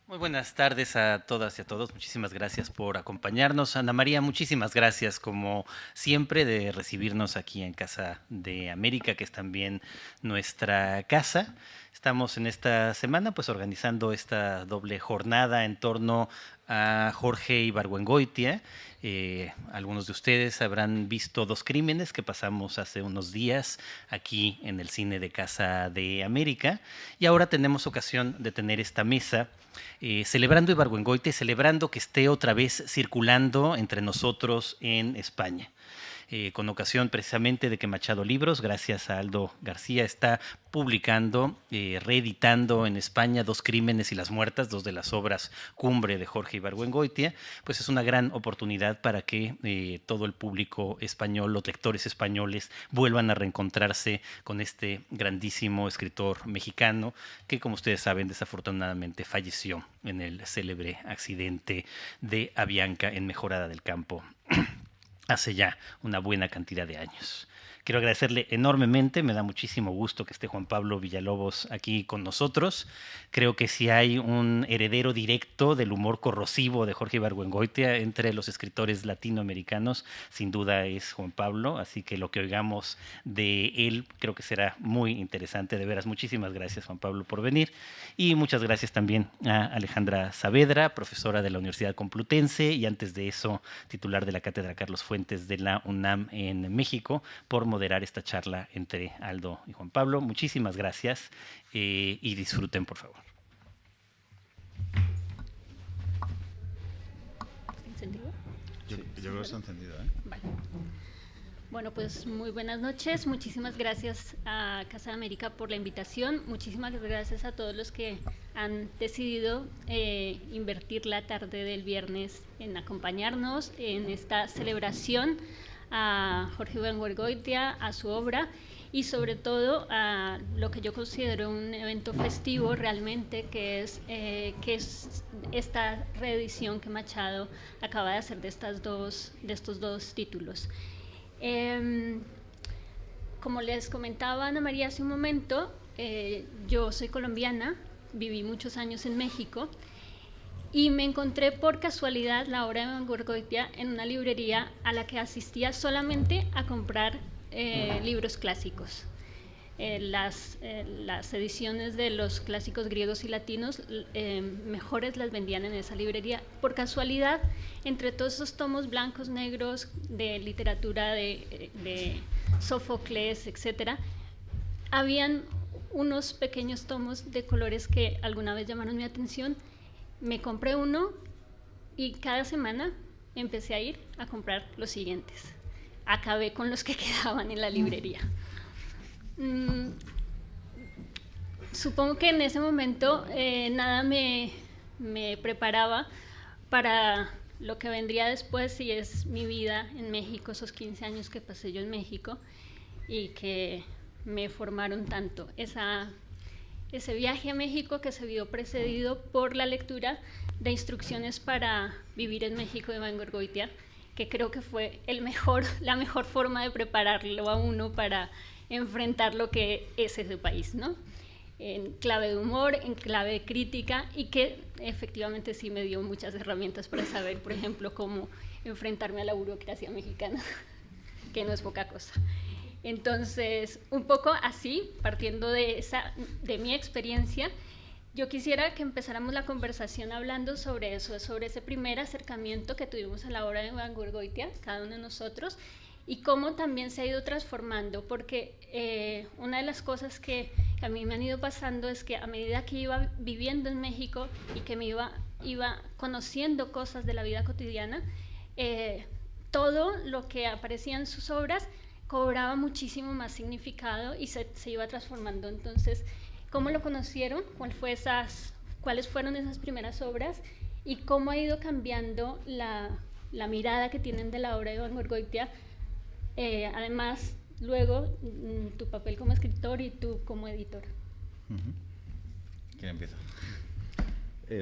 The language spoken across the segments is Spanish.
Muy buenas tardes a todas y a todos. Muchísimas gracias por acompañarnos. Ana María, muchísimas gracias como siempre de recibirnos aquí en Casa de América, que es también nuestra casa. Estamos en esta semana pues organizando esta doble jornada en torno a Jorge Ibargüengoitia. Algunos de ustedes habrán visto Dos Crímenes que pasamos hace unos días aquí en el cine de Casa de América, y ahora tenemos ocasión de tener esta mesa celebrando Ibargüengoitia, celebrando que esté otra vez circulando entre nosotros en España. Con ocasión precisamente de que Machado Libros, gracias a Aldo García, está publicando, reeditando en España Dos Crímenes y las Muertas, dos de las obras cumbre de Jorge Ibargüengoitia, pues es una gran oportunidad para que todo el público español, los lectores españoles, vuelvan a reencontrarse con este grandísimo escritor mexicano que, como ustedes saben, desafortunadamente falleció en el célebre accidente de Avianca en Mejorada del Campo hace ya una buena cantidad de años. Quiero agradecerle enormemente, me da muchísimo gusto que esté Juan Pablo Villalobos aquí con nosotros. Creo que si hay un heredero directo del humor corrosivo de Jorge Ibargüengoitia entre los escritores latinoamericanos, sin duda es Juan Pablo, así que lo que oigamos de él creo que será muy interesante. De veras, muchísimas gracias Juan Pablo por venir, y muchas gracias también a Alejandra Saavedra, profesora de la Universidad Complutense y antes de eso titular de la Cátedra Carlos Fuentes de la UNAM en México, por moderar esta charla entre Aldo y Juan Pablo. Muchísimas gracias y disfruten, por favor. ¿Está encendido? Yo creo que está encendido, ¿eh? Vale. Bueno, pues muy buenas noches. Muchísimas gracias a Casa de América por la invitación. Muchísimas gracias a todos los que han decidido invertir la tarde del viernes en acompañarnos en esta celebración a Jorge Ibargüengoitia, a su obra y sobre todo a lo que yo considero un evento festivo realmente, que es esta reedición que Machado acaba de hacer de estos dos títulos. Como les comentaba Ana María hace un momento, yo soy colombiana, viví muchos años en México y me encontré por casualidad la obra de Ibargüengoitia en una librería a la que asistía solamente a comprar libros clásicos. Las ediciones de los clásicos griegos y latinos mejores las vendían en esa librería. Por casualidad, entre todos esos tomos blancos, negros, de literatura de Sófocles, etc., habían unos pequeños tomos de colores que alguna vez llamaron mi atención. Me compré uno y cada semana empecé a ir a comprar los siguientes. Acabé con los que quedaban en la librería. Supongo que en ese momento nada me preparaba para lo que vendría después, y es mi vida en México, esos 15 años que pasé yo en México y que me formaron tanto. Ese viaje a México que se vio precedido por la lectura de Instrucciones para vivir en México de Ibargüengoitia, que creo que fue la mejor forma de prepararlo a uno para enfrentar lo que es ese país, ¿no? En clave de humor, en clave de crítica, y que efectivamente sí me dio muchas herramientas para saber, por ejemplo, cómo enfrentarme a la burocracia mexicana, que no es poca cosa. Entonces, un poco así, partiendo de mi experiencia, yo quisiera que empezáramos la conversación hablando sobre eso, sobre ese primer acercamiento que tuvimos a la obra de Ibargüengoitia, cada uno de nosotros, y cómo también se ha ido transformando, porque una de las cosas que a mí me han ido pasando es que a medida que iba viviendo en México y que me iba conociendo cosas de la vida cotidiana, todo lo que aparecía en sus obras cobraba muchísimo más significado y se iba transformando. Entonces, ¿cómo lo conocieron? ¿Cuáles fueron esas primeras obras? ¿Y cómo ha ido cambiando la mirada que tienen de la obra de Ibargüengoitia? Además, luego, tu papel como escritor y tú como editor. ¿Quién empieza?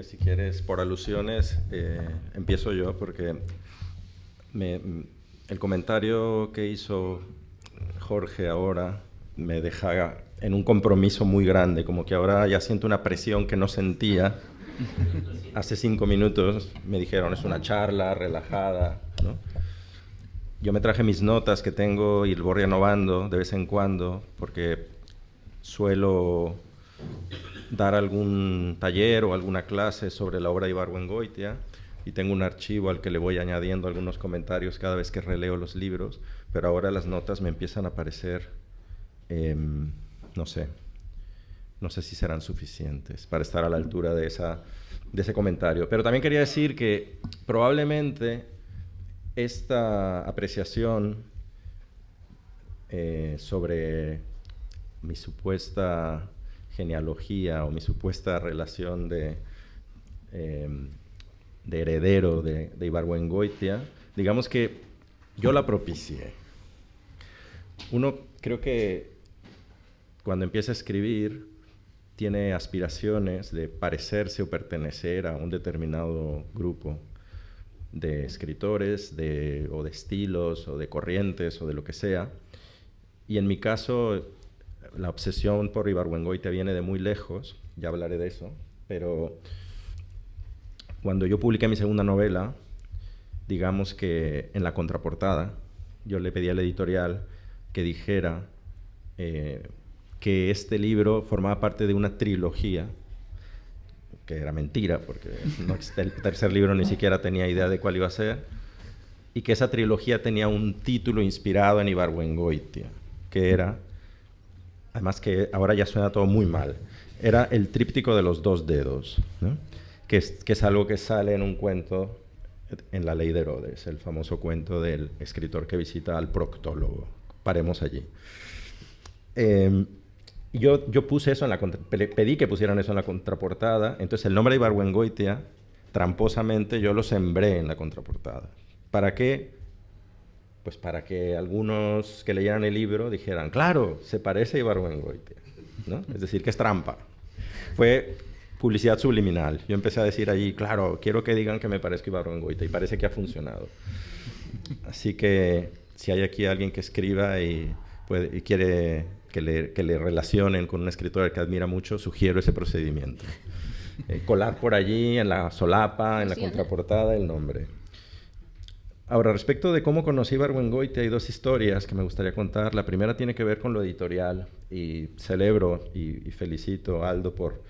Si quieres, por alusiones, empiezo yo, porque el comentario que hizo Jorge ahora me deja en un compromiso muy grande, como que ahora ya siento una presión que no sentía hace 5 minutos me dijeron, es una charla relajada, ¿no? Yo me traje mis notas que tengo y lo voy renovando de vez en cuando, porque suelo dar algún taller o alguna clase sobre la obra de Ibargüengoitia y tengo un archivo al que le voy añadiendo algunos comentarios cada vez que releo los libros, pero ahora las notas me empiezan a parecer, no sé si serán suficientes para estar a la altura de ese comentario. Pero también quería decir que probablemente esta apreciación sobre mi supuesta genealogía o mi supuesta relación de heredero de Ibargüengoitia, digamos que yo la propicié. Uno, creo que cuando empieza a escribir tiene aspiraciones de parecerse o pertenecer a un determinado grupo de escritores, o de estilos, o de corrientes, o de lo que sea. Y en mi caso, la obsesión por Ibargüengoitia viene de muy lejos, ya hablaré de eso, pero cuando yo publiqué mi segunda novela, digamos que en la contraportada, yo le pedí al editorial que dijera que este libro formaba parte de una trilogía, que era mentira, porque el tercer libro ni siquiera tenía idea de cuál iba a ser, y que esa trilogía tenía un título inspirado en Ibargüengoitia, que era, además que ahora ya suena todo muy mal, era el tríptico de los 2 dedos, ¿no? que es algo que sale en un cuento en La Ley de Herodes, el famoso cuento del escritor que visita al proctólogo. Paremos allí. Yo puse eso pedí que pusieran eso en la contraportada, entonces el nombre de Ibargüengoitia, tramposamente, yo lo sembré en la contraportada. ¿Para qué? Pues para que algunos que leyeran el libro dijeran, claro, se parece a Ibargüengoitia, ¿no? Es decir, que es trampa. Fue publicidad subliminal. Yo empecé a decir allí, claro, quiero que digan que me parezco a Ibargüengoitia, y parece que ha funcionado. Así que si hay aquí alguien que escriba y quiere que le relacionen con un escritor que admira mucho, sugiero ese procedimiento. Colar por allí, en la solapa, en la contraportada, el nombre. Ahora, respecto de cómo conocí Ibargüengoitia, hay 2 historias que me gustaría contar. La primera tiene que ver con lo editorial, y celebro y felicito a Aldo por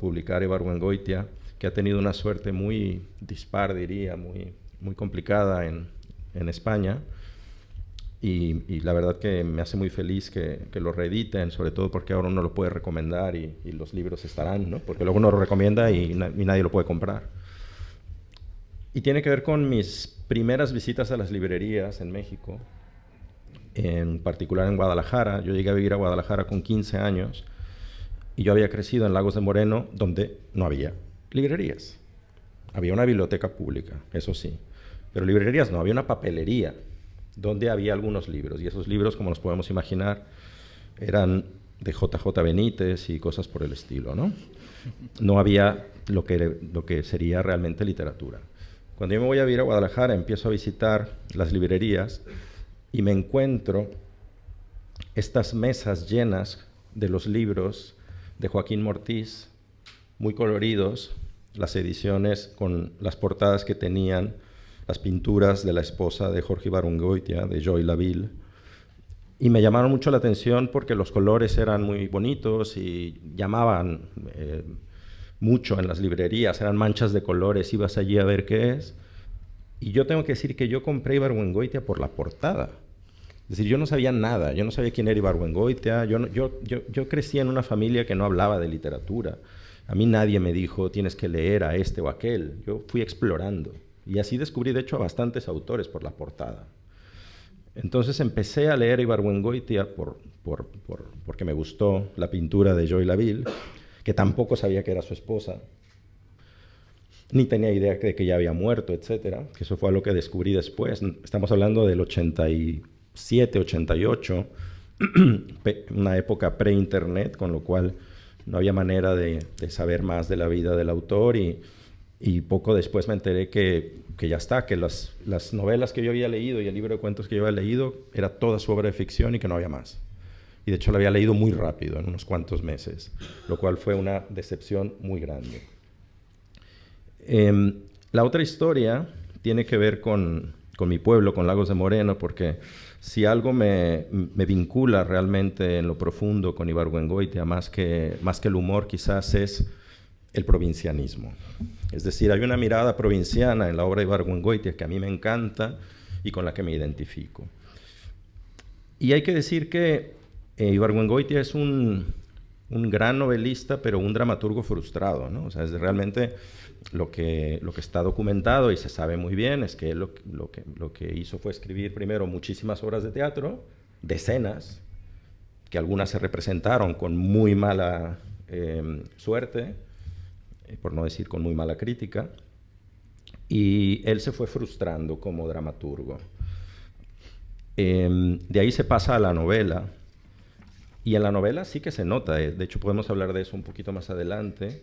publicar Ibargüengoitia, que ha tenido una suerte muy dispar, diría, muy complicada en España. Y la verdad que me hace muy feliz que lo reediten, sobre todo porque ahora uno lo puede recomendar y los libros estarán, ¿no? Porque luego uno lo recomienda y nadie lo puede comprar. Y tiene que ver con mis primeras visitas a las librerías en México, en particular en Guadalajara. Yo llegué a vivir a Guadalajara con 15 años y yo había crecido en Lagos de Moreno, donde no había librerías. Había una biblioteca pública, eso sí, pero librerías no, había una papelería donde había algunos libros, y esos libros, como nos podemos imaginar, eran de J.J. Benítez y cosas por el estilo, ¿no? No había lo que sería realmente literatura. Cuando yo me voy a vivir a Guadalajara, empiezo a visitar las librerías y me encuentro estas mesas llenas de los libros de Joaquín Mortiz, muy coloridos, las ediciones con las portadas que tenían las pinturas de la esposa de Jorge Ibargüengoitia, de Joy Laville, y me llamaron mucho la atención porque los colores eran muy bonitos y llamaban mucho en las librerías, eran manchas de colores, ibas allí a ver qué es. Y yo tengo que decir que yo compré Ibargüengoitia por la portada. Es decir, yo no sabía nada, yo no sabía quién era Ibargüengoitia, yo crecí en una familia que no hablaba de literatura. A mí nadie me dijo, tienes que leer a este o aquel. Yo fui explorando. Y así descubrí, de hecho, a bastantes autores por la portada. Entonces empecé a leer Ibargüengoitia porque me gustó la pintura de Joy Laville, que tampoco sabía que era su esposa, ni tenía idea de que ya había muerto, etcétera, que eso fue algo que descubrí después. Estamos hablando del 87, 88, una época pre-internet, con lo cual no había manera de saber más de la vida del autor, y poco después me enteré que ya está, que las novelas que yo había leído y el libro de cuentos que yo había leído era toda su obra de ficción y que no había más. Y de hecho lo había leído muy rápido, en unos cuantos meses, lo cual fue una decepción muy grande. La otra historia tiene que ver con mi pueblo, con Lagos de Moreno, porque si algo me vincula realmente en lo profundo con Ibargüengoitia, más que el humor quizás, es el provincianismo. Es decir, hay una mirada provinciana en la obra de Ibargüengoitia que a mí me encanta y con la que me identifico. Y hay que decir que Ibargüengoitia es un gran novelista, pero un dramaturgo frustrado, ¿no? O sea, es realmente lo que está documentado y se sabe muy bien es que lo que hizo fue escribir primero muchísimas obras de teatro, decenas, que algunas se representaron con muy mala suerte, por no decir con muy mala crítica, y él se fue frustrando como dramaturgo. De ahí se pasa a la novela, y en la novela sí que se nota, de hecho podemos hablar de eso un poquito más adelante.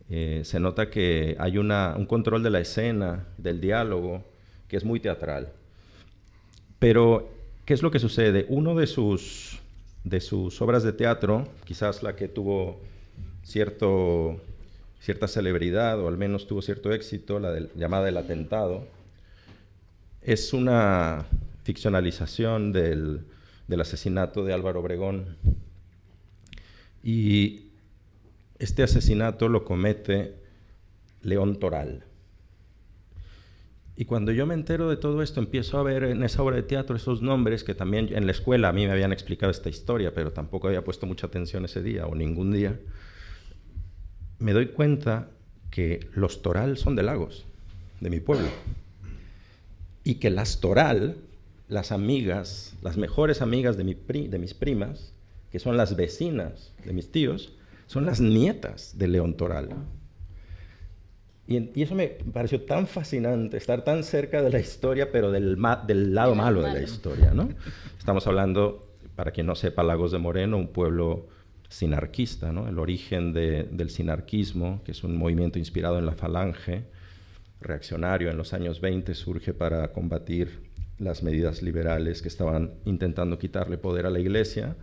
Se nota que hay un control de la escena, del diálogo, que es muy teatral. Pero, ¿qué es lo que sucede? Uno de sus obras de teatro, quizás la que tuvo cierta celebridad, o al menos tuvo cierto éxito, llamada El Atentado, es una ficcionalización del asesinato de Álvaro Obregón. Y este asesinato lo comete León Toral. Y cuando yo me entero de todo esto, empiezo a ver en esa obra de teatro esos nombres que también en la escuela a mí me habían explicado esta historia, pero tampoco había puesto mucha atención ese día o ningún día. Me doy cuenta que los Toral son de Lagos, de mi pueblo. Y que las Toral, las amigas, las mejores amigas de mis primas, que son las vecinas de mis tíos, son las nietas de León Toral. Y eso me pareció tan fascinante, estar tan cerca de la historia, pero del lado malo de la historia, ¿no? Estamos hablando, para quien no sepa, Lagos de Moreno, un pueblo sinarquista, ¿no? El origen del sinarquismo, que es un movimiento inspirado en la Falange, reaccionario en los años 20, surge para combatir las medidas liberales que estaban intentando quitarle poder a la Iglesia.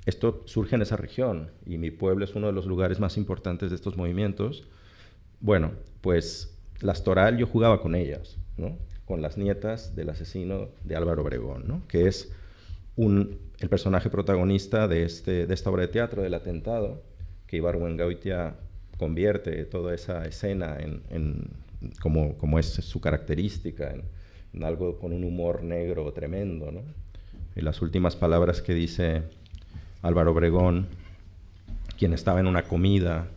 Esto surge en esa región y mi pueblo es uno de los lugares más importantes de estos movimientos. Bueno, pues las Toral yo jugaba con ellas, ¿no? Con las nietas del asesino de Álvaro Obregón, ¿no? Que es el personaje protagonista de esta obra de teatro, del atentado, que Ibargüengoitia convierte toda esa escena como es su característica, en algo con un humor negro tremendo, ¿no? Y las últimas palabras que dice Álvaro Obregón, quien estaba en una comida,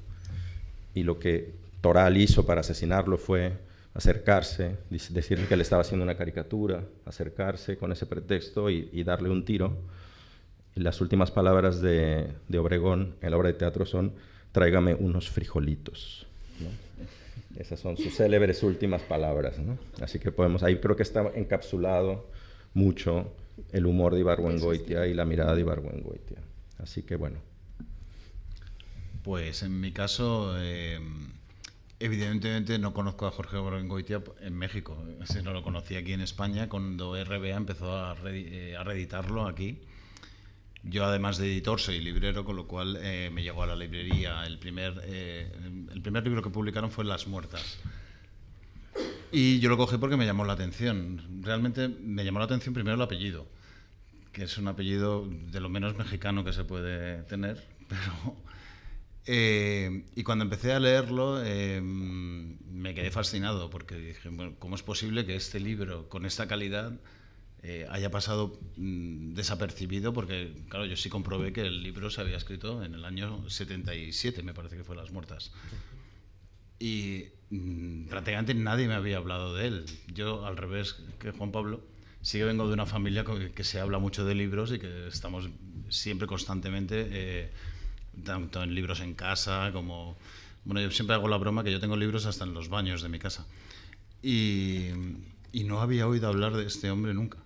y lo que Toral hizo para asesinarlo fue acercarse, decirle que le estaba haciendo una caricatura, acercarse con ese pretexto y darle un tiro. Y las últimas palabras de Obregón en la obra de teatro son: tráigame unos frijolitos, ¿no? Esas son sus célebres últimas palabras, ¿no? Así que ahí creo que está encapsulado mucho el humor de Ibargüengoitia y la mirada de Ibargüengoitia. Así que bueno. Pues en mi caso, evidentemente no conozco a Jorge Ibargüengoitia en México. Ese no lo conocí aquí en España cuando RBA empezó a reeditarlo aquí. Yo, además de editor, soy librero, con lo cual me llegó a la librería. El primer libro que publicaron fue Las Muertas. Y yo lo cogí porque me llamó la atención. Realmente me llamó la atención primero el apellido, que es un apellido de lo menos mexicano que se puede tener. Pero, y cuando empecé a leerlo, me quedé fascinado, porque dije, bueno, ¿cómo es posible que este libro, con esta calidad, haya pasado desapercibido? Porque, claro, yo sí comprobé que el libro se había escrito en el año 77, me parece que fue Las Muertas. Y prácticamente nadie me había hablado de él. Yo, al revés que Juan Pablo, sí que vengo de una familia que se habla mucho de libros y que estamos siempre constantemente, tanto en libros en casa como... Bueno, yo siempre hago la broma que yo tengo libros hasta en los baños de mi casa. Y no había oído hablar de este hombre nunca.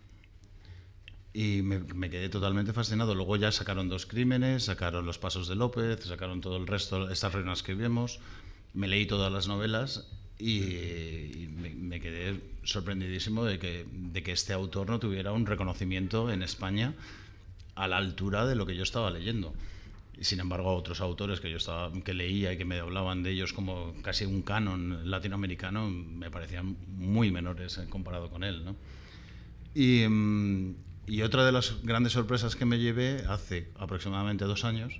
Y me quedé totalmente fascinado. Luego ya sacaron 2 crímenes, sacaron Los Pasos de López, sacaron todo el resto, Estas reinas que vemos. Me leí todas las novelas y me quedé sorprendidísimo de que este autor no tuviera un reconocimiento en España a la altura de lo que yo estaba leyendo. Y sin embargo, otros autores que leía y que me hablaban de ellos como casi un canon latinoamericano me parecían muy menores comparado con él, ¿no? Y otra de las grandes sorpresas que me llevé hace aproximadamente 2 años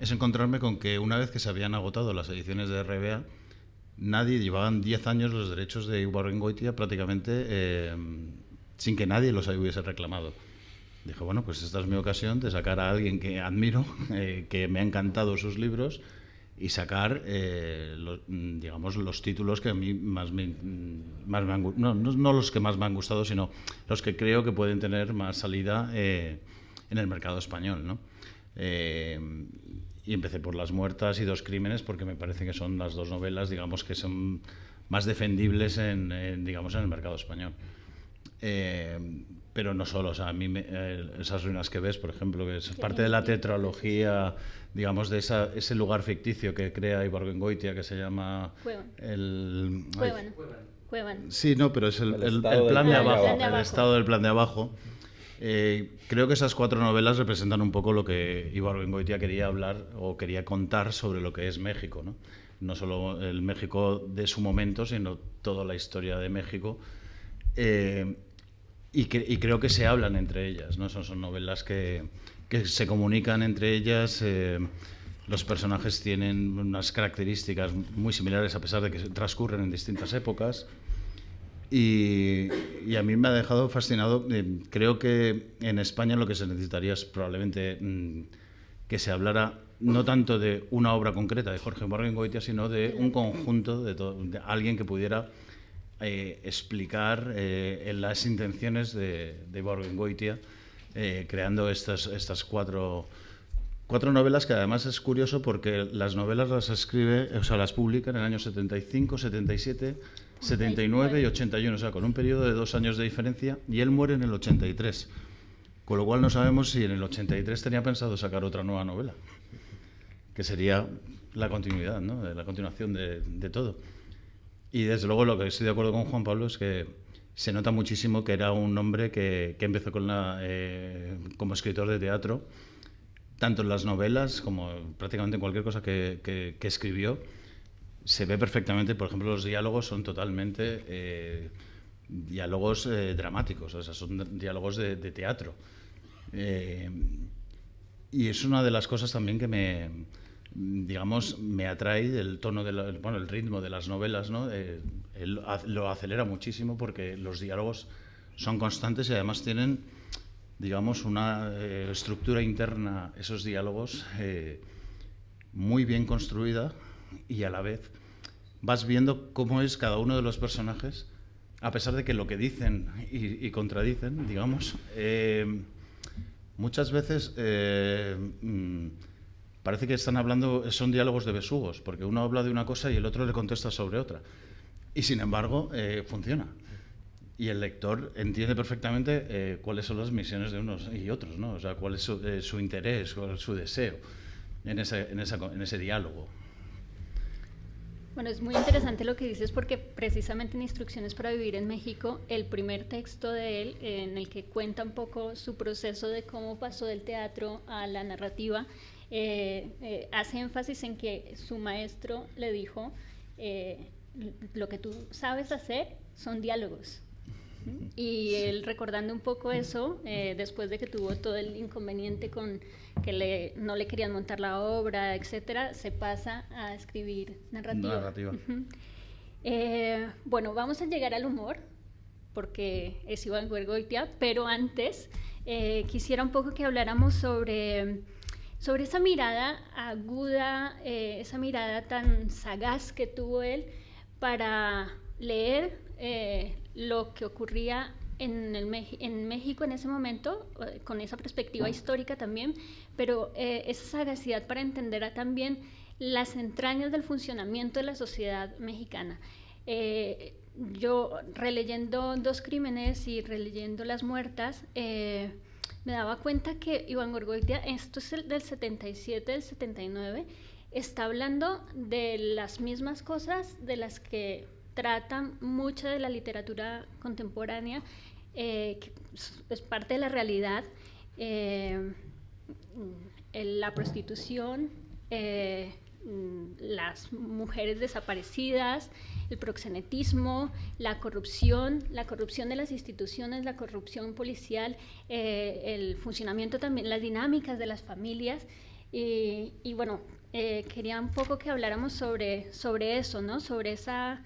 es encontrarme con que una vez que se habían agotado las ediciones de RBA, llevaban 10 años los derechos de Ibargüengoitia prácticamente sin que nadie los hubiese reclamado. Dije, bueno, pues esta es mi ocasión de sacar a alguien que admiro, que me ha encantado sus libros, y sacar, digamos, los títulos que a mí más me han gustado. No los que más me han gustado, sino los que creo que pueden tener más salida en el mercado español, ¿no? Y empecé por Las Muertas y Dos Crímenes, porque me parece que son las 2 novelas, digamos, que son más defendibles digamos, en el mercado español. Pero no solo, o sea, a mí Esas ruinas que ves, por ejemplo, que es parte de la tetralogía, digamos, de ese lugar ficticio que crea Ibargüengoitia, que se llama Cuevan. Sí, no, pero es el estado plan de del abajo, plan de el abajo. estado del plan de abajo. Creo que esas 4 novelas representan un poco lo que Ibargüengoitia quería hablar o quería contar sobre lo que es México, ¿no? No solo el México de su momento, sino toda la historia de México. Y creo que se hablan entre ellas, ¿no? Son novelas que se comunican entre ellas. Los personajes tienen unas características muy similares a pesar de que transcurren en distintas épocas. Y a mí me ha dejado fascinado. Creo que en España lo que se necesitaría es probablemente que se hablara no tanto de una obra concreta de Jorge Ibargüengoitia, sino de un conjunto, de alguien que pudiera explicar las intenciones de Ibargüengoitia, creando estas cuatro novelas, que además es curioso porque las novelas las escribe, o sea, las publica en el año 75, 77, 79 y 81, o sea, con un periodo de 2 años de diferencia, y él muere en el 83, con lo cual no sabemos si en el 83 tenía pensado sacar otra nueva novela, que sería la continuidad, ¿no? La continuación de todo. Y desde luego lo que estoy de acuerdo con Juan Pablo es que se nota muchísimo que era un hombre que empezó como escritor de teatro, tanto en las novelas como prácticamente en cualquier cosa que escribió. Se ve perfectamente, por ejemplo, los diálogos son totalmente diálogos dramáticos, o sea, son diálogos de teatro. Y es una de las cosas también que me atrae del tono, el ritmo de las novelas, ¿no? Él lo acelera muchísimo porque los diálogos son constantes y además tienen, digamos, una estructura interna, esos diálogos, muy bien construida, y a la vez vas viendo cómo es cada uno de los personajes, a pesar de que lo que dicen y contradicen, digamos, muchas veces parece que son diálogos de besugos, porque uno habla de una cosa y el otro le contesta sobre otra. Y sin embargo, funciona. Y el lector entiende perfectamente cuáles son las misiones de unos y otros, ¿no? O sea, cuál es su interés, cuál es su deseo en ese diálogo. Bueno, es muy interesante lo que dices porque precisamente en Instrucciones para Vivir en México, el primer texto de él, en el que cuenta un poco su proceso de cómo pasó del teatro a la narrativa, hace énfasis en que su maestro le dijo, lo que tú sabes hacer son diálogos. Y él, recordando un poco eso, después de que tuvo todo el inconveniente con que no le querían montar la obra, etcétera, se pasa a escribir narrativa. Bueno, vamos a llegar al humor, porque es Ibargüengoitia, pero antes quisiera un poco que habláramos sobre esa mirada aguda, esa mirada tan sagaz que tuvo él para leer lo que ocurría en México en ese momento, con esa perspectiva histórica también, pero esa sagacidad para entender también las entrañas del funcionamiento de la sociedad mexicana. Yo, releyendo Dos Crímenes y releyendo Las Muertas, me daba cuenta que Ibargüengoitia, esto es del 77, del 79, está hablando de las mismas cosas de las que tratan mucha de la literatura contemporánea, que es parte de la realidad. la prostitución, las mujeres desaparecidas, el proxenetismo, la corrupción de las instituciones, la corrupción policial, el funcionamiento también, las dinámicas de las familias. Y bueno, quería un poco que habláramos sobre eso, ¿no? Sobre esa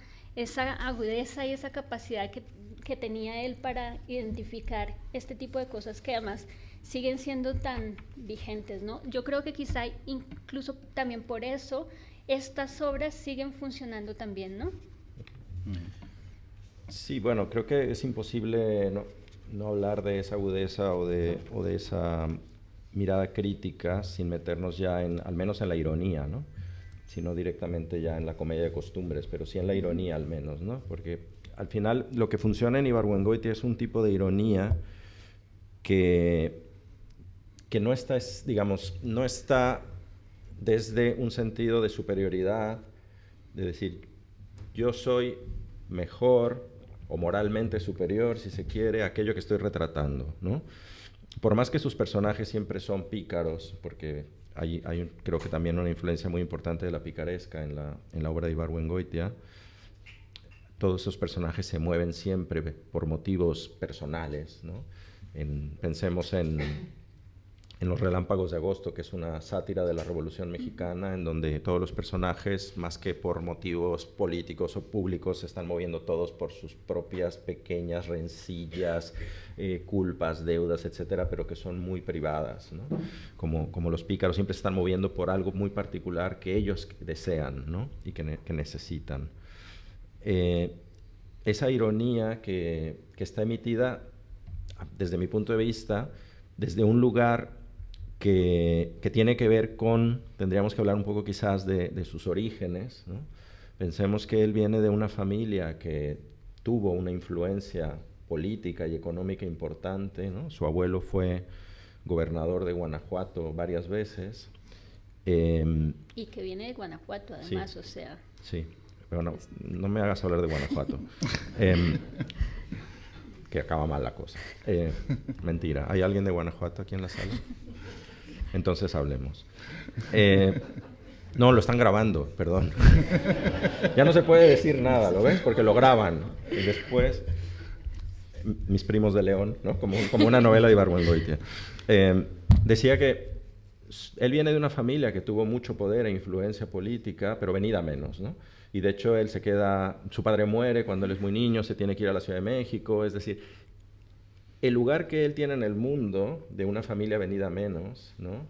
agudeza y esa capacidad que tenía él para identificar este tipo de cosas que además siguen siendo tan vigentes, ¿no? Yo creo que quizá incluso también por eso estas obras siguen funcionando también, ¿no? Sí, bueno, creo que es imposible no hablar de esa agudeza o de esa mirada crítica sin meternos ya al menos en la ironía, ¿no? Sino directamente ya en la comedia de costumbres, pero sí en la ironía al menos, ¿no? Porque al final lo que funciona en Ibargüengoitia es un tipo de ironía que no está, digamos, no está desde un sentido de superioridad, de decir, yo soy mejor o moralmente superior, si se quiere, a aquello que estoy retratando, ¿no? Por más que sus personajes siempre son pícaros, porque hay creo que también una influencia muy importante de la picaresca en la obra de Ibargüengoitia, todos esos personajes se mueven siempre por motivos personales, ¿no? Pensemos en Los Relámpagos de Agosto, que es una sátira de la Revolución Mexicana, en donde todos los personajes, más que por motivos políticos o públicos, se están moviendo todos por sus propias pequeñas rencillas, culpas, deudas, etcétera, pero que son muy privadas, ¿no? Como los pícaros siempre se están moviendo por algo muy particular que ellos desean, ¿no? Y que necesitan. Esa ironía que está emitida, desde mi punto de vista, desde un lugar que tiene que ver con, tendríamos que hablar un poco quizás de sus orígenes, ¿no? Pensemos que él viene de una familia que tuvo una influencia política y económica importante, ¿no? Su abuelo fue gobernador de Guanajuato varias veces. Y que viene de Guanajuato, además, sí. O sea... Sí, pero no me hagas hablar de Guanajuato. Que acaba mal la cosa. Mentira. ¿Hay alguien de Guanajuato aquí en la sala? Entonces hablemos. No, lo están grabando, perdón. Ya no se puede decir nada, ¿lo ves? Porque lo graban. Y después, mis primos de León, ¿no? Como una novela de Ibargüengoitia. Decía que él viene de una familia que tuvo mucho poder e influencia política, pero venida menos, ¿no? Y de hecho él se queda, su padre muere cuando él es muy niño, se tiene que ir a la Ciudad de México, es decir, el lugar que él tiene en el mundo de una familia venida menos, ¿no?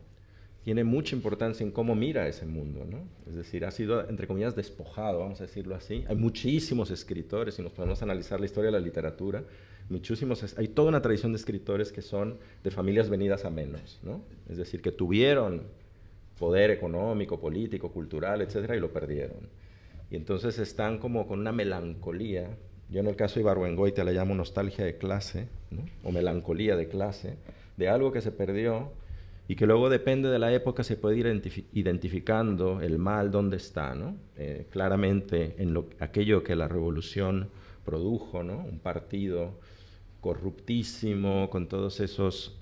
Tiene mucha importancia en cómo mira ese mundo, ¿no? Es decir, ha sido, entre comillas, despojado, vamos a decirlo así. Hay muchísimos escritores, si nos podemos analizar la historia de la literatura, hay toda una tradición de escritores que son de familias venidas a menos, ¿no? Es decir, que tuvieron poder económico, político, cultural, etcétera, y lo perdieron. Y entonces están como con una melancolía. Yo en el caso de Ibargüengoitia le llamo nostalgia de clase, ¿no? O melancolía de clase, de algo que se perdió y que luego depende de la época se puede ir identificando el mal dónde está, ¿no? Claramente en aquello que la revolución produjo, ¿no? Un partido corruptísimo con todas esas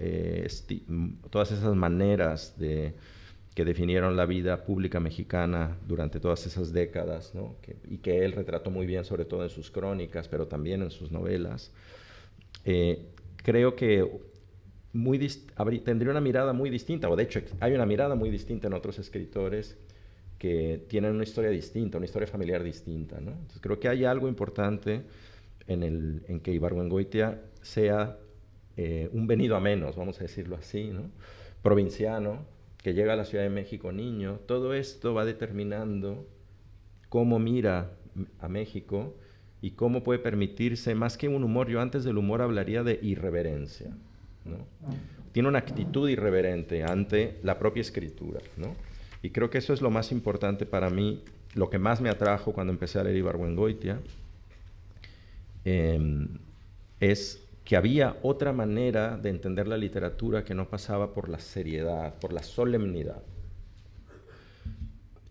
maneras que definieron la vida pública mexicana durante todas esas décadas, ¿no? Y que él retrató muy bien, sobre todo en sus crónicas, pero también en sus novelas. Creo que tendría una mirada muy distinta, o de hecho hay una mirada muy distinta en otros escritores que tienen una historia distinta, una historia familiar distinta, ¿no? Entonces creo que hay algo importante en que Ibargüengoitia sea un venido a menos, vamos a decirlo así, ¿no? Provinciano, que llega a la Ciudad de México niño. Todo esto va determinando cómo mira a México y cómo puede permitirse, más que un humor, yo antes del humor hablaría de irreverencia, ¿no? Tiene una actitud irreverente ante la propia escritura, ¿no? Y creo que eso es lo más importante para mí, lo que más me atrajo cuando empecé a leer Ibargüengoitia, es que había otra manera de entender la literatura que no pasaba por la seriedad, por la solemnidad.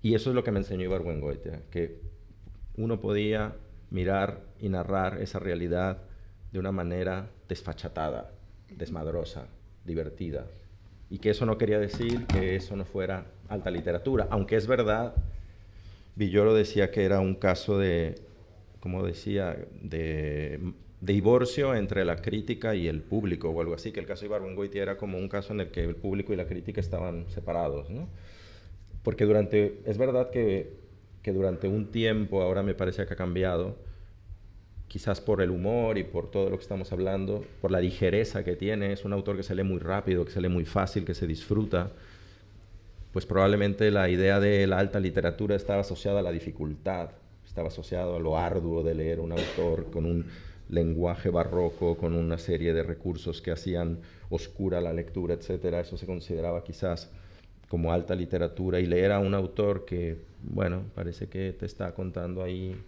Y eso es lo que me enseñó Ibargüengoitia, que uno podía mirar y narrar esa realidad de una manera desfachatada, desmadrosa, divertida, y que eso no quería decir que eso no fuera alta literatura, aunque es verdad, Villoro decía que era un caso de, como decía, de divorcio entre la crítica y el público o algo así, que el caso de Ibargüengoitia era como un caso en el que el público y la crítica estaban separados, ¿no? Porque es verdad que durante un tiempo, ahora me parece que ha cambiado, quizás por el humor y por todo lo que estamos hablando, por la ligereza que tiene, es un autor que se lee muy rápido, que se lee muy fácil, que se disfruta, pues probablemente la idea de la alta literatura estaba asociada a la dificultad, estaba asociado a lo arduo de leer un autor con un lenguaje barroco, con una serie de recursos que hacían oscura la lectura, etcétera. Eso se consideraba quizás como alta literatura, y leer a un autor que, bueno, parece que te está contando ahí...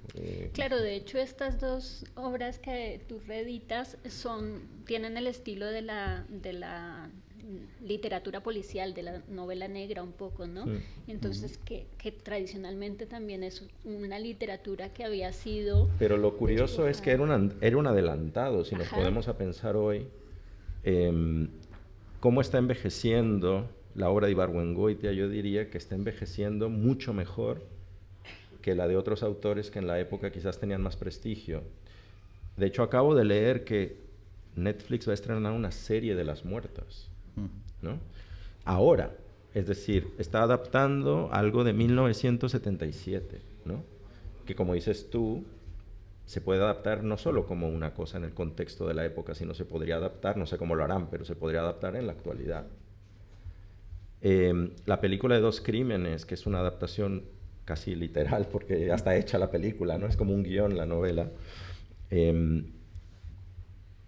Claro, de hecho estas dos obras que tú reeditas tienen el estilo de la literatura policial, de la novela negra un poco, ¿no? Sí. Entonces, que tradicionalmente también es una literatura que había sido... Pero lo curioso es que era un adelantado, si nos podemos a pensar hoy, cómo está envejeciendo la obra de Ibargüengoitia. Yo diría que está envejeciendo mucho mejor que la de otros autores que en la época quizás tenían más prestigio. De hecho, acabo de leer que Netflix va a estrenar una serie de Las Muertas, ¿no? Ahora, es decir, está adaptando algo de 1977, ¿no? Que, como dices tú, se puede adaptar no solo como una cosa en el contexto de la época, sino se podría adaptar, no sé cómo lo harán, pero se podría adaptar en la actualidad. La película de Dos Crímenes, que es una adaptación casi literal, porque ya está hecha la película, ¿no? Es como un guión la novela.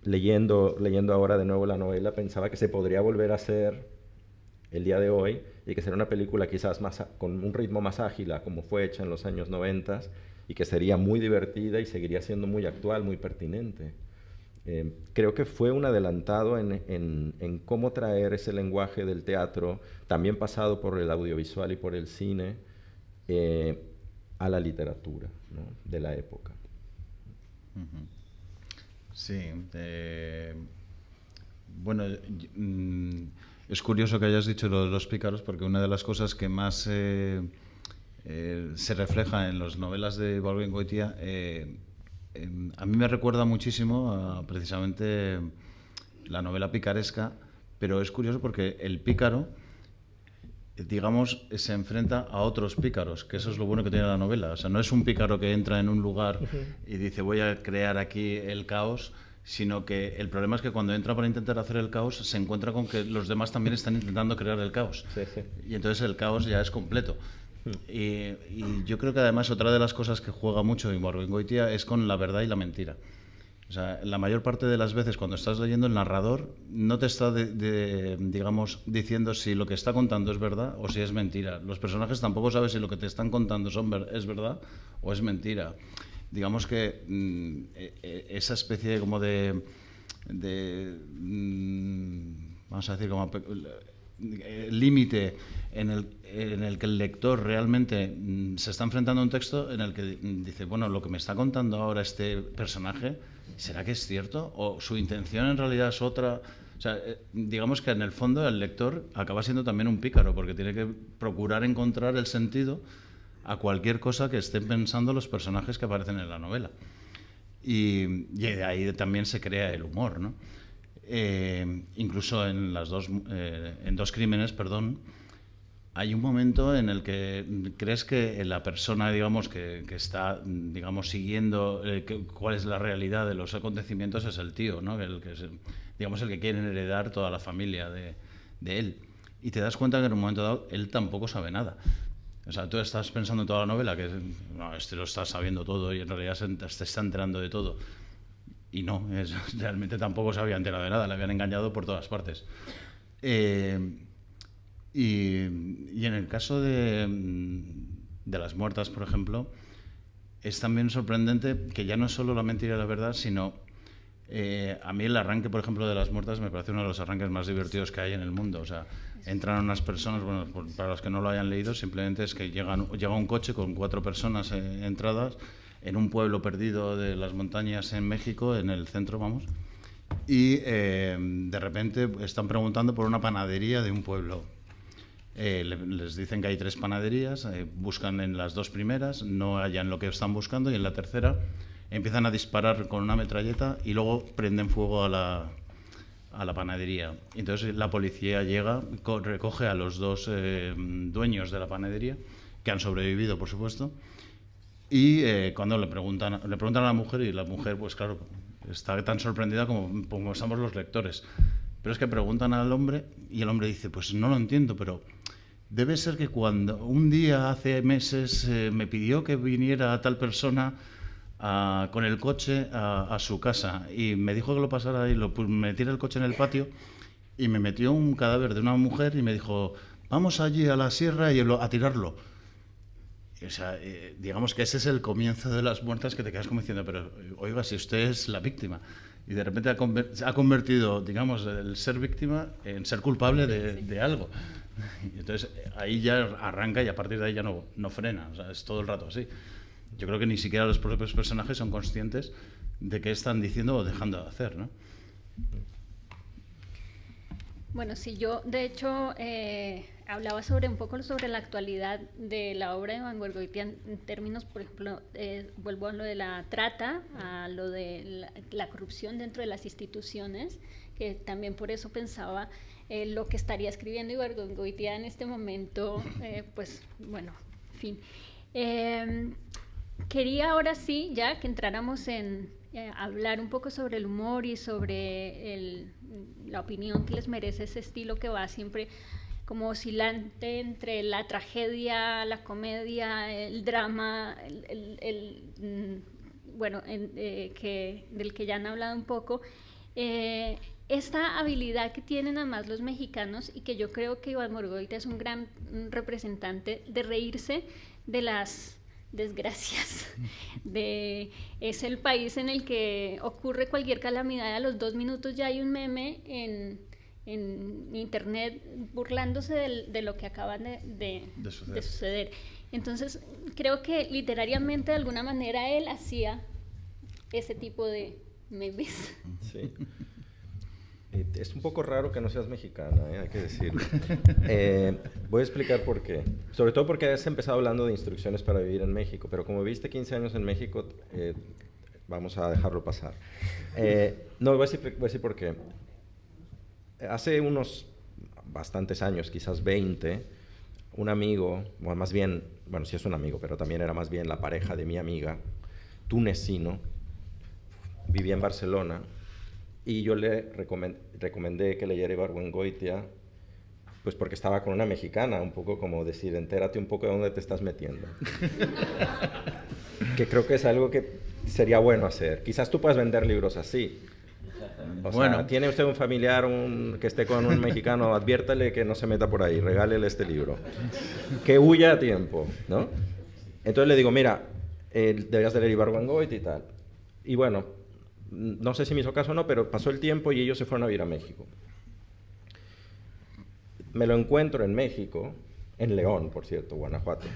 Leyendo ahora de nuevo la novela, pensaba que se podría volver a hacer el día de hoy, y que sería una película quizás con un ritmo más ágil, como fue hecha en los años 90, y que sería muy divertida y seguiría siendo muy actual, muy pertinente. Creo que fue un adelantado en cómo traer ese lenguaje del teatro, también pasado por el audiovisual y por el cine, a la literatura, ¿no? De la época. Sí. Bueno, es curioso que hayas dicho lo de los pícaros, porque una de las cosas que más se refleja en las novelas de Ibargüengoitia, a mí me recuerda muchísimo a precisamente la novela picaresca, pero es curioso porque el pícaro, digamos, se enfrenta a otros pícaros, que eso es lo bueno que tiene la novela. O sea, no es un pícaro que entra en un lugar y dice voy a crear aquí el caos, sino que el problema es que cuando entra para intentar hacer el caos se encuentra con que los demás también están intentando crear el caos. Sí, sí. Y entonces el caos ya es completo. Y yo creo que además otra de las cosas que juega mucho Ibargüengoitia es con la verdad y la mentira. O sea, la mayor parte de las veces cuando estás leyendo, el narrador no te está, digamos, diciendo si lo que está contando es verdad o si es mentira. Los personajes tampoco saben si lo que te están contando es verdad o es mentira. Digamos que esa especie como vamos a decir, como límite en el que el lector realmente se está enfrentando a un texto en el que dice, bueno, lo que me está contando ahora este personaje, ¿será que es cierto? ¿O su intención en realidad es otra? O sea, digamos que en el fondo el lector acaba siendo también un pícaro, porque tiene que procurar encontrar el sentido a cualquier cosa que estén pensando los personajes que aparecen en la novela. Y de ahí también se crea el humor, ¿no? Incluso en Dos Crímenes, hay un momento en el que crees que la persona, digamos, que está, digamos, siguiendo cuál es la realidad de los acontecimientos es el tío, ¿no? El que quiere heredar toda la familia de él. Y te das cuenta que en un momento dado él tampoco sabe nada. O sea, tú estás pensando en toda la novela que no, este lo está sabiendo todo y en realidad se está enterando de todo. Y no, realmente tampoco se había enterado de nada, le habían engañado por todas partes. Y en el caso de Las Muertas, por ejemplo, es también sorprendente que ya no es solo la mentira y la verdad, sino a mí el arranque, por ejemplo, de Las Muertas me parece uno de los arranques más divertidos que hay en el mundo. O sea, entran unas personas, bueno, para los que no lo hayan leído, simplemente es que llega un coche con 4 personas entradas en un pueblo perdido de las montañas en México, en el centro, vamos, y de repente están preguntando por una panadería de un pueblo. Les dicen que hay 3 panaderías, buscan en las 2 primeras, no hallan lo que están buscando, y en la tercera empiezan a disparar con una metralleta y luego prenden fuego a la panadería. Entonces la policía llega, recoge a los 2 dueños de la panadería, que han sobrevivido, por supuesto, y cuando le preguntan a la mujer, y la mujer, pues claro, está tan sorprendida como estamos los lectores. Pero es que preguntan al hombre y el hombre dice, pues no lo entiendo, pero debe ser que cuando un día hace meses me pidió que viniera tal persona con el coche a su casa y me dijo que lo pasara y metiera el coche en el patio y me metió un cadáver de una mujer y me dijo, vamos allí a la sierra y a tirarlo. O sea, digamos que ese es el comienzo de las muertas, que te quedas como diciendo, pero oiga, si usted es la víctima. Y de repente ha convertido, digamos, el ser víctima en ser culpable de algo. Y entonces ahí ya arranca y a partir de ahí ya no frena. O sea, es todo el rato así. Yo creo que ni siquiera los propios personajes son conscientes de qué están diciendo o dejando de hacer, ¿no? Bueno, sí, yo de hecho hablaba un poco sobre la actualidad de la obra de Iván Goitia en términos, por ejemplo, vuelvo a lo de la trata, a lo de la corrupción dentro de las instituciones, que también por eso pensaba lo que estaría escribiendo Iván Goitia en este momento, pues bueno, en fin. Quería ahora sí, ya que entráramos en hablar un poco sobre el humor y sobre la opinión que les merece ese estilo que va siempre como oscilante entre la tragedia, la comedia, el drama, bueno, del que ya han hablado un poco. Esta habilidad que tienen además los mexicanos, y que yo creo que Iván Goitia es un gran representante, de reírse de las desgracias. Es el país en el que ocurre cualquier calamidad, a los 2 minutos ya hay un meme en internet burlándose de lo que acaban de suceder. Entonces creo que literariamente de alguna manera él hacía ese tipo de memes. Sí. Es un poco raro que no seas mexicana, hay que decirlo. Voy a explicar por qué. Sobre todo porque has empezado hablando de instrucciones para vivir en México, pero como viviste 15 años en México, vamos a dejarlo pasar. No, voy a decir por qué. Hace unos bastantes años, quizás 20, un amigo, bueno, más bien, bueno, sí es un amigo, pero también era más bien la pareja de mi amiga, tunecino, vivía en Barcelona, y yo le recomendé que leyera Iván Goitia, pues porque estaba con una mexicana, un poco como decir, entérate un poco de dónde te estás metiendo. Que creo que es algo que sería bueno hacer. Quizás tú puedas vender libros así. O sea, tiene usted un familiar que esté con un mexicano, adviértale que no se meta por ahí, regálele este libro. Que huya a tiempo, ¿no? Entonces le digo, mira, deberías de leer Iván Goitia y tal. Y bueno, no sé si me hizo caso o no, pero pasó el tiempo y ellos se fueron a vivir a México. Me lo encuentro en México, en León, por cierto, Guanajuato,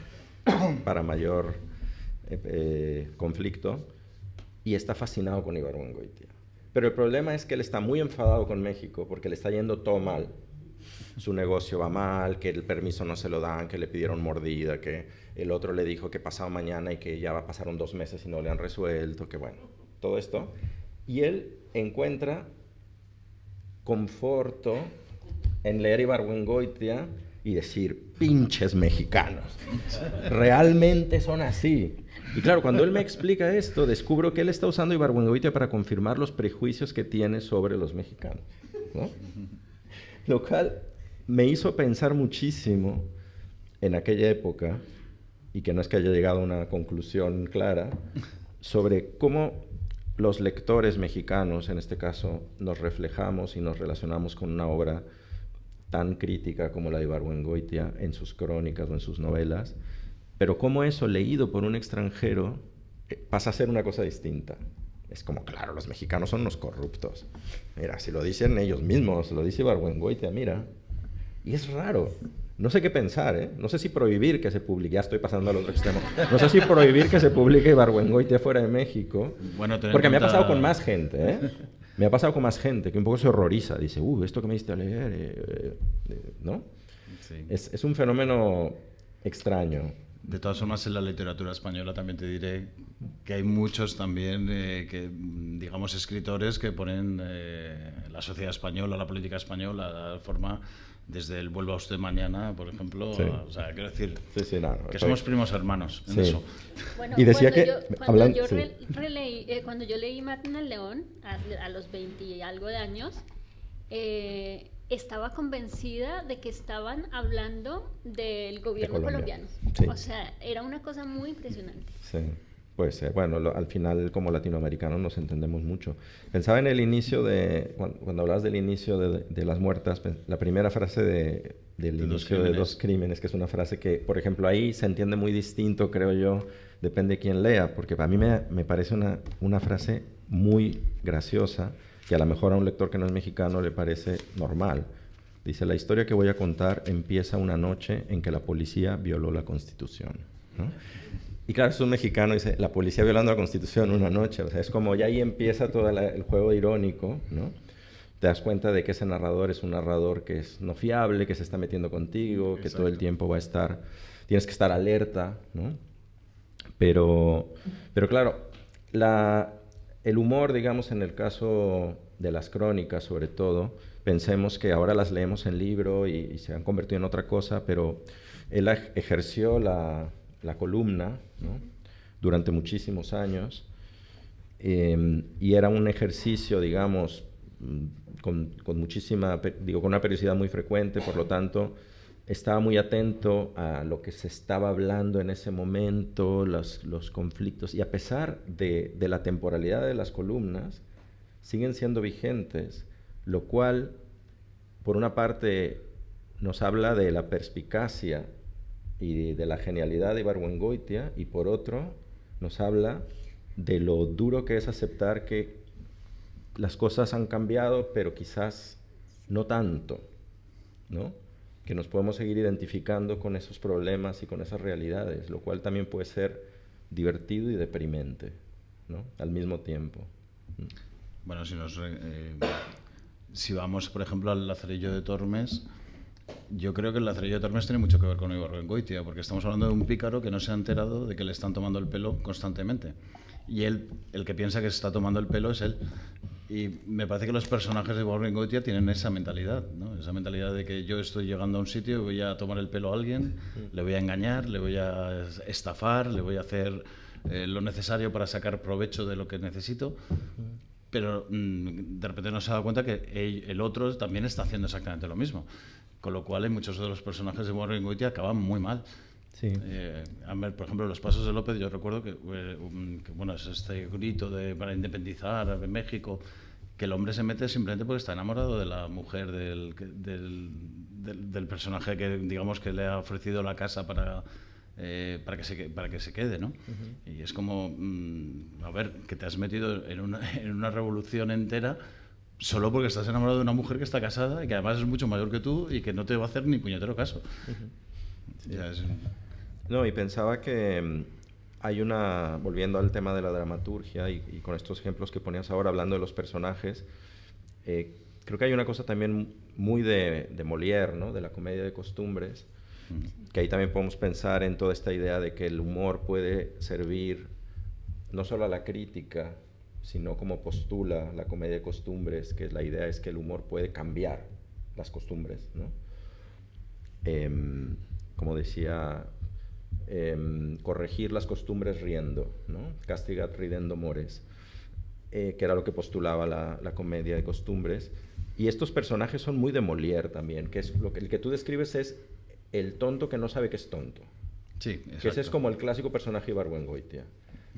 para mayor conflicto, y está fascinado con Iván Goitia. Pero el problema es que él está muy enfadado con México porque le está yendo todo mal. Su negocio va mal, que el permiso no se lo dan, que le pidieron mordida, que el otro le dijo que pasado mañana y que ya pasaron 2 meses y no le han resuelto, que bueno, todo esto. Y él encuentra conforto en leer Iván Goitia y decir, pinches mexicanos, realmente son así. Y claro, cuando él me explica esto, descubro que él está usando Iván Goitia para confirmar los prejuicios que tiene sobre los mexicanos, ¿no? Lo cual me hizo pensar muchísimo en aquella época, y que no es que haya llegado a una conclusión clara, sobre cómo los lectores mexicanos, en este caso, nos reflejamos y nos relacionamos con una obra tan crítica como la de Iván Goitia en sus crónicas o en sus novelas, pero cómo eso, leído por un extranjero, pasa a ser una cosa distinta. Es como, claro, los mexicanos son unos corruptos. Mira, si lo dicen ellos mismos, lo dice Iván Goitia, mira. Y es raro. No sé qué pensar, ¿eh? No sé si prohibir que se publique, ya estoy pasando al otro extremo. No sé si prohibir que se publique Iván Goitia fuera de México, bueno, porque me ha pasado con más gente, ¿eh? Me ha pasado con más gente que un poco se horroriza, dice, esto que me diste a leer, ¿no? Sí. Es un fenómeno extraño. De todas formas, en la literatura española también te diré que hay muchos también, que, digamos, escritores que ponen la sociedad española, la política española, la forma desde el Vuelva usted mañana, por ejemplo. Sí. O sea, quiero decir que estoy... somos primos hermanos en eso. Bueno, y decía cuando yo leí Martín el León a los 20 y algo de años, estaba convencida de que estaban hablando del gobierno colombiano. Sí. O sea, era una cosa muy impresionante. Sí, pues bueno, al final como latinoamericanos nos entendemos mucho. Pensaba en el inicio cuando hablabas del inicio de Las Muertas, la primera frase del inicio de Dos Crímenes, que es una frase que, por ejemplo, ahí se entiende muy distinto, creo yo, depende de quién lea, porque para mí me parece una frase muy graciosa, que a lo mejor a un lector que no es mexicano le parece normal. Dice, la historia que voy a contar empieza una noche en que la policía violó la Constitución, ¿no? Y claro, es un mexicano, dice, la policía violando la Constitución una noche. O sea, es como ya ahí empieza todo el juego irónico, ¿no? Te das cuenta de que ese narrador es un narrador que es no fiable, que se está metiendo contigo, que todo el tiempo tienes que estar alerta, ¿no? Pero claro, el humor, digamos, en el caso de las crónicas, sobre todo, pensemos que ahora las leemos en libro y se han convertido en otra cosa, pero él ejerció la columna, ¿no? Durante muchísimos años, y era un ejercicio, digamos, con una periodicidad muy frecuente, por lo tanto, estaba muy atento a lo que se estaba hablando en ese momento, los conflictos, y a pesar de la temporalidad de las columnas, siguen siendo vigentes, lo cual, por una parte, nos habla de la perspicacia y de la genialidad de Ibargüengoitia, y por otro, nos habla de lo duro que es aceptar que las cosas han cambiado, pero quizás no tanto, ¿no? Que nos podemos seguir identificando con esos problemas y con esas realidades, lo cual también puede ser divertido y deprimente, ¿no? Al mismo tiempo. Bueno, si vamos, por ejemplo, al Lazarillo de Tormes, yo creo que el Lazarillo de Tormes tiene mucho que ver con Ibargüengoitia, porque estamos hablando de un pícaro que no se ha enterado de que le están tomando el pelo constantemente. Y él, el que piensa que se está tomando el pelo es él. Y me parece que los personajes de Ibargüengoitia tienen esa mentalidad, ¿no? Esa mentalidad de que yo estoy llegando a un sitio y voy a tomar el pelo a alguien, le voy a engañar, le voy a estafar, le voy a hacer lo necesario para sacar provecho de lo que necesito. Pero de repente no se ha dado cuenta que el otro también está haciendo exactamente lo mismo. Con lo cual, muchos de los personajes de Ibargüengoitia acaban muy mal. Sí. Por ejemplo, Los Pasos de López, yo recuerdo que bueno, es este grito para independizar a México, que el hombre se mete simplemente porque está enamorado de la mujer del personaje que, digamos, que le ha ofrecido la casa para que se quede, ¿no? Y es como, a ver, que te has metido en una revolución entera solo porque estás enamorado de una mujer que está casada y que además es mucho mayor que tú y que no te va a hacer ni puñetero caso. Sí. No, y pensaba que volviendo al tema de la dramaturgia y con estos ejemplos que ponías ahora hablando de los personajes, creo que hay una cosa también muy de Molière, ¿no? De la comedia de costumbres, que ahí también podemos pensar en toda esta idea de que el humor puede servir no solo a la crítica, sino como postula la comedia de costumbres, que la idea es que el humor puede cambiar las costumbres, ¿no? Como decía, corregir las costumbres riendo, ¿no? Castigat ridendo mores, que era lo que postulaba la comedia de costumbres. Y estos personajes son muy de Molière también, que es el que tú describes es el tonto que no sabe que es tonto. Sí, exacto. Que ese es como el clásico personaje de Ibargüengoitia.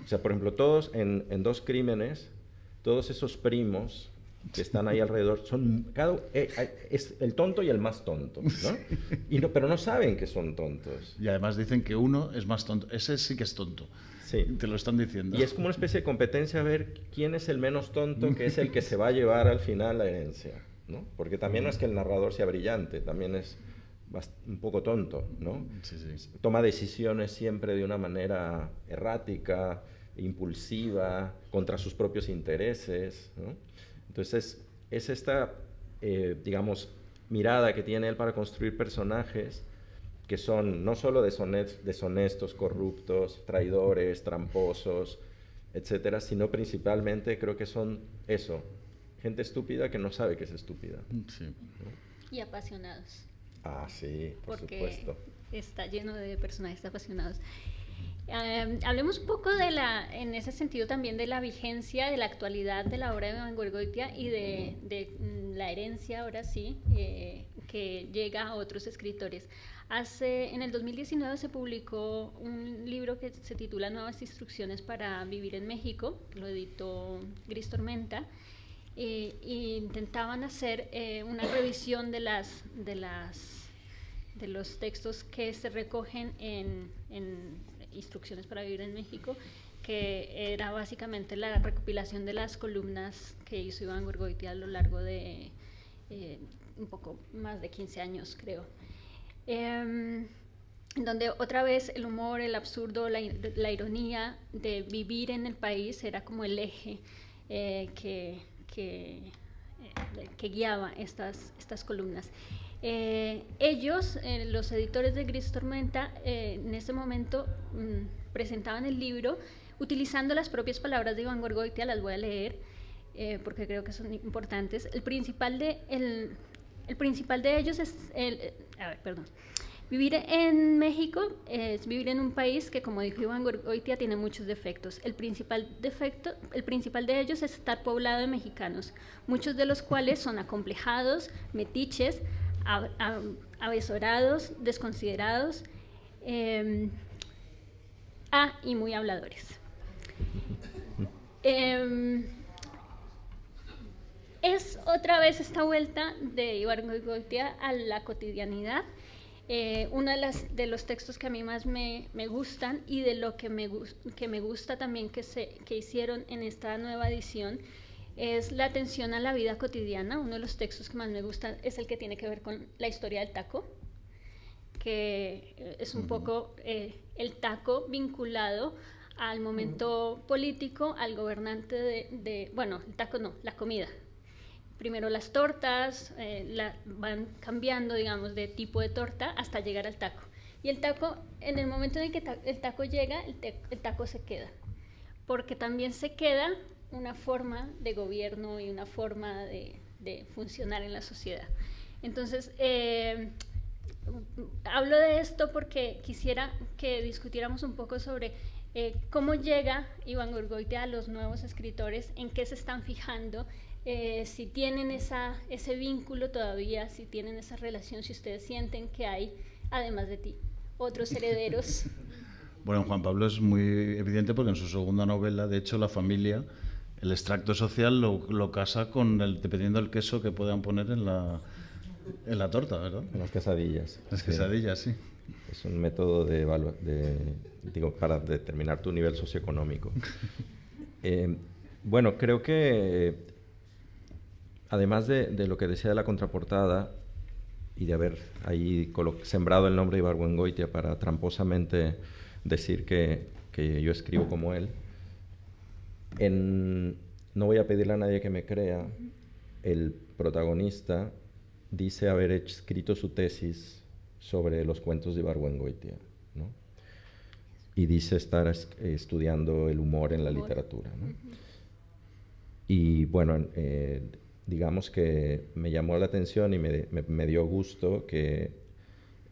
O sea, por ejemplo, todos en Dos Crímenes, todos esos primos que están ahí alrededor, es el tonto y el más tonto, ¿no? Pero no saben que son tontos. Y además dicen que uno es más tonto. Ese sí que es tonto. Sí. Te lo están diciendo. Y es como una especie de competencia a ver quién es el menos tonto, que es el que se va a llevar al final la herencia, ¿no? Porque también no es que el narrador sea brillante, también es un poco tonto, ¿no? Sí, sí. Toma decisiones siempre de una manera errática, impulsiva, contra sus propios intereses, ¿no? Entonces, es esta, digamos, mirada que tiene él para construir personajes que son no solo deshonestos, corruptos, traidores, tramposos, etcétera, sino principalmente creo que son eso, gente estúpida que no sabe que es estúpida. Sí. Y apasionados. Ah, sí, por Porque supuesto. está lleno de personajes apasionados. Hablemos un poco en ese sentido también de la vigencia, de la actualidad de la obra de Iván Goitia y de la herencia, ahora sí, que llega a otros escritores. En el 2019 se publicó un libro que se titula Nuevas instrucciones para vivir en México, que lo editó Gris Tormenta, e intentaban hacer una revisión de los textos que se recogen en Instrucciones para vivir en México, que era básicamente la recopilación de las columnas que hizo Iván Goitia a lo largo de un poco más de 15 años, creo. Donde otra vez el humor, el absurdo, la ironía de vivir en el país era como el eje que guiaba estas columnas. Ellos, los editores de Gris Tormenta, en ese momento presentaban el libro utilizando las propias palabras de Iván Goitia. Las voy a leer porque creo que son importantes. El principal de ellos es vivir en México es vivir en un país que, como dijo Iván Goitia, tiene muchos defectos. El principal de ellos es estar poblado de mexicanos, muchos de los cuales son acomplejados, metiches, avesorados, desconsiderados y muy habladores. Es otra vez esta vuelta de Iván Goitia a la cotidianidad. Uno de los textos que a mí más me gustan y de lo que me gusta también que hicieron en esta nueva edición es la atención a la vida cotidiana. Uno de los textos que más me gusta es el que tiene que ver con la historia del taco, que es un poco el taco vinculado al momento político, al gobernante bueno, el taco no, la comida. Primero las tortas, van cambiando, digamos, de tipo de torta hasta llegar al taco. Y el taco, en el momento en el que el taco llega, el taco se queda. Porque también se queda una forma de gobierno y una forma de funcionar en la sociedad. Entonces, hablo de esto porque quisiera que discutiéramos un poco sobre cómo llega Iván Goitia a los nuevos escritores, en qué se están fijando, si tienen ese vínculo todavía, si tienen esa relación, si ustedes sienten que hay, además de ti, otros herederos. Bueno, Juan Pablo es muy evidente porque en su segunda novela, de hecho, la familia, el extracto social lo casa con dependiendo del queso que puedan poner en la torta, ¿verdad? En las quesadillas. Las quesadillas, sí. Es un método para determinar tu nivel socioeconómico. Bueno, creo que además de lo que decía de la contraportada y de haber ahí sembrado el nombre de Iván Goitia para tramposamente decir que yo escribo como él, No voy a pedirle a nadie que me crea, el protagonista dice haber escrito su tesis sobre los cuentos de Ibargüengoitia, ¿no? Y dice estar estudiando el humor en la literatura, ¿no? Y bueno, digamos que me llamó la atención y me dio gusto que